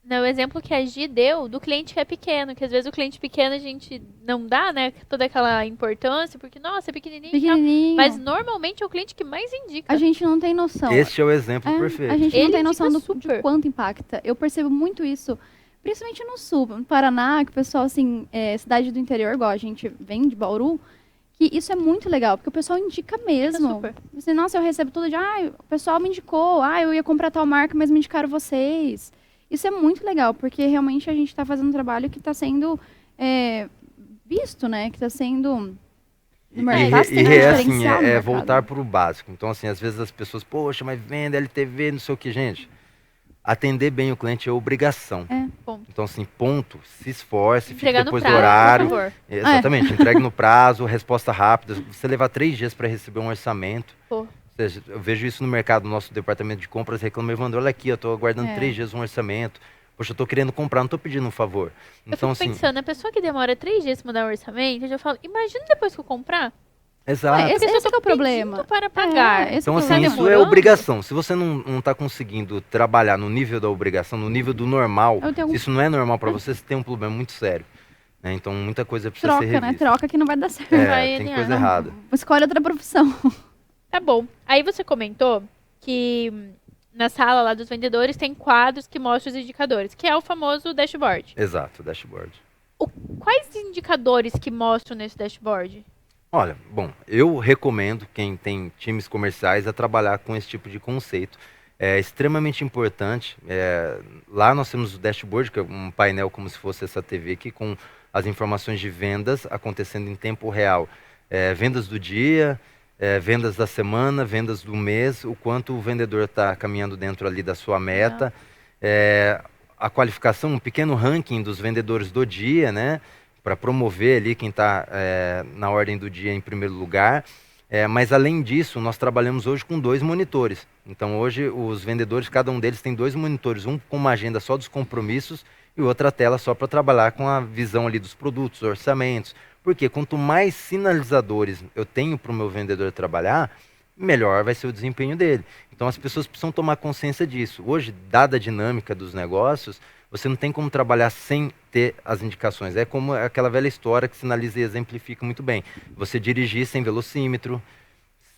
no exemplo que a Gi deu do cliente que é pequeno, que às vezes o cliente pequeno a gente não dá, né, toda aquela importância, porque, nossa, é pequenininho e tal, mas normalmente é o cliente que mais indica. A gente não tem noção. Este é o exemplo perfeito. A gente não tem noção de quanto impacta. Eu percebo muito isso, principalmente no sul, no Paraná, que o pessoal, assim, cidade do interior, igual a gente vem de Bauru, que isso é muito legal, porque o pessoal indica mesmo. Você, nossa, eu recebo tudo o pessoal me indicou, eu ia comprar tal marca, mas me indicaram vocês. Isso é muito legal, porque realmente a gente está fazendo um trabalho que está sendo visto, né? Que está sendo... voltar para o básico. Então, assim, às vezes as pessoas, poxa, mas venda, LTV, não sei o que, gente. Atender bem o cliente é obrigação. Então, assim, ponto, se esforce, fique depois do horário. Por favor. Exatamente, entregue no prazo, resposta rápida. Você levar 3 dias para receber um orçamento. Ou seja, eu vejo isso no mercado, no nosso departamento de compras, reclama, Evandro, olha aqui, eu estou aguardando 3 dias um orçamento. Poxa, eu estou querendo comprar, não estou pedindo um favor. Então, eu fico pensando, a pessoa que demora 3 dias para mandar um orçamento, eu já falo, imagina depois que eu comprar. Exato. Esse é o problema. Para pagar. Então, assim, isso é obrigação. Se você não está conseguindo trabalhar no nível da obrigação, no nível do normal, se isso não é normal para você, você tem um problema muito sério. Né? Então, muita coisa precisa ser revista. Troca que não vai dar certo. Tem coisa errada. Escolhe outra profissão. Tá bom. Aí você comentou que na sala lá dos vendedores tem quadros que mostram os indicadores, que é o famoso dashboard. Exato, dashboard. Quais indicadores que mostram nesse dashboard? Olha, bom, eu recomendo quem tem times comerciais a trabalhar com esse tipo de conceito. É extremamente importante. Lá nós temos o dashboard, que é um painel como se fosse essa TV aqui, com as informações de vendas acontecendo em tempo real. Vendas do dia, vendas da semana, vendas do mês, o quanto o vendedor está caminhando dentro ali da sua meta. A qualificação, um pequeno ranking dos vendedores do dia, né? Para promover ali quem está na ordem do dia em primeiro lugar. Mas, além disso, nós trabalhamos hoje com 2 monitores. Então, hoje, os vendedores, cada um deles tem 2 monitores, um com uma agenda só dos compromissos e outra tela só para trabalhar com a visão ali dos produtos, orçamentos. Porque quanto mais sinalizadores eu tenho para o meu vendedor trabalhar, melhor vai ser o desempenho dele. Então as pessoas precisam tomar consciência disso. Hoje, dada a dinâmica dos negócios, você não tem como trabalhar sem ter as indicações. É como aquela velha história que sinaliza e exemplifica muito bem. Você dirigir sem velocímetro,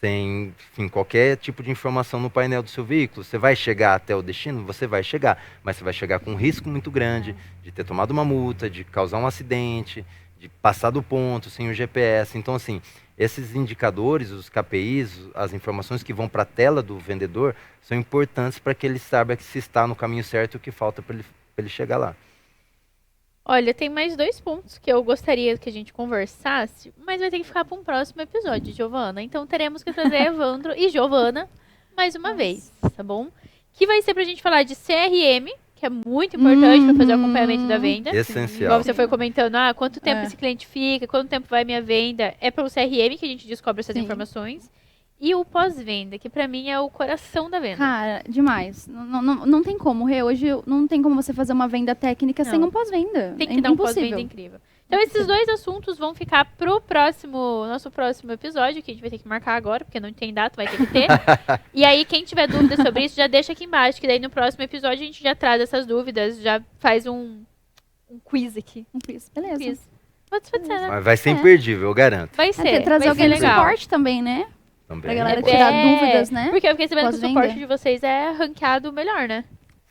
sem, enfim, qualquer tipo de informação no painel do seu veículo. Você vai chegar até o destino? Você vai chegar, mas você vai chegar com um risco muito grande de ter tomado uma multa, de causar um acidente, de passar do ponto sem o GPS. Então, assim, esses indicadores, os KPIs, as informações que vão para a tela do vendedor, são importantes para que ele saiba que se está no caminho certo e o que falta para ele chegar lá. Olha, tem mais 2 pontos que eu gostaria que a gente conversasse, mas vai ter que ficar para um próximo episódio, Giovana. Então teremos que trazer Evandro e Giovana mais uma vez, tá bom? Que vai ser pra gente falar de CRM, que é muito importante para fazer o acompanhamento da venda. Essencial. Igual você foi comentando, quanto tempo esse cliente fica, quanto tempo vai minha venda. É pelo CRM que a gente descobre essas informações. E o pós-venda, que pra mim é o coração da venda. Cara, demais. Não tem como, Rê. Hoje não tem como você fazer uma venda técnica sem um pós-venda. Tem que dar um pós-venda incrível. Então esses 2 assuntos vão ficar pro nosso próximo episódio, que a gente vai ter que marcar agora, porque não tem data, vai ter que ter. E aí, quem tiver dúvida sobre isso, já deixa aqui embaixo, que daí no próximo episódio a gente já traz essas dúvidas, já faz um quiz aqui. Um quiz, beleza. Quiz. Pode ser, né? Mas vai ser imperdível, eu garanto. Vai ser. Trazer vai alguém ser do legal. suporte também, né? Também. Pra galera tirar dúvidas, né? Porque eu fiquei sabendo que o Pós-venda. suporte de vocês é ranqueado melhor, né?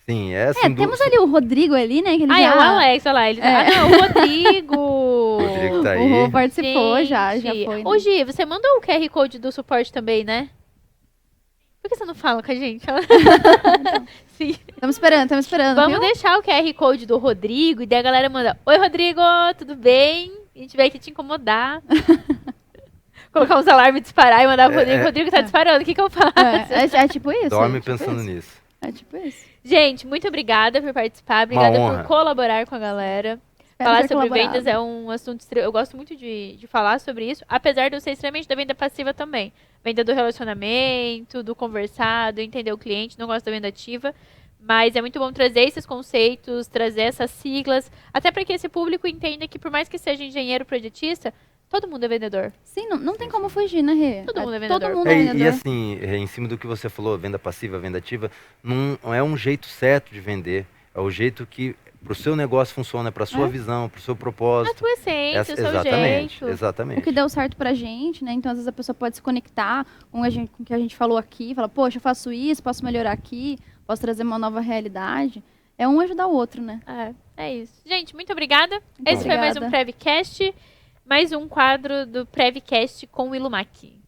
Sim, é assim. Temos ali o Rodrigo ali, né? Que ele É o já... Alex, olha lá. Ele não, o Rodrigo. O Rodrigo tá aí. O Rô participou, já Gente, foi. Né? Ô, Gi, você mandou o QR Code do suporte também, né? Por que você não fala com a gente? Sim. Estamos esperando, Vamos viu? deixar o QR Code do Rodrigo e daí a galera manda: Oi, Rodrigo, tudo bem? A gente veio aqui te incomodar. Colocar uns alarmes disparar e mandar pro Rodrigo. Rodrigo tá disparando, o que eu faço? É tipo isso. Dorme tipo pensando isso. nisso. É tipo isso. Gente, muito obrigada por participar. Obrigada honra. por colaborar com a galera. Espero Falar ter sobre colaborado. vendas é um assunto... Eu gosto muito de falar sobre isso, apesar de eu ser extremamente da venda passiva também. Venda do relacionamento, do conversado, entender o cliente. Não gosto da venda ativa. Mas é muito bom trazer esses conceitos, trazer essas siglas, até para que esse público entenda que por mais que seja engenheiro projetista, todo mundo é vendedor. Sim, não tem como fugir, né, Rê? Todo mundo é vendedor. Todo mundo é vendedor. E assim, em cima do que você falou, venda passiva, venda ativa, não é um jeito certo de vender. É o jeito que pro seu negócio funciona, pra sua visão, pro seu A propósito. tua essência, o seu Exatamente, jeito. exatamente. O que deu certo pra gente, né? Então, às vezes a pessoa pode se conectar com o que a gente falou aqui, fala, poxa, eu faço isso, posso melhorar aqui, posso trazer uma nova realidade. É um ajudar o outro, né? É isso. Gente, muito obrigada. Muito Esse foi mais um obrigada. Prevcast, mais um quadro do Prevcast com o Ilumac.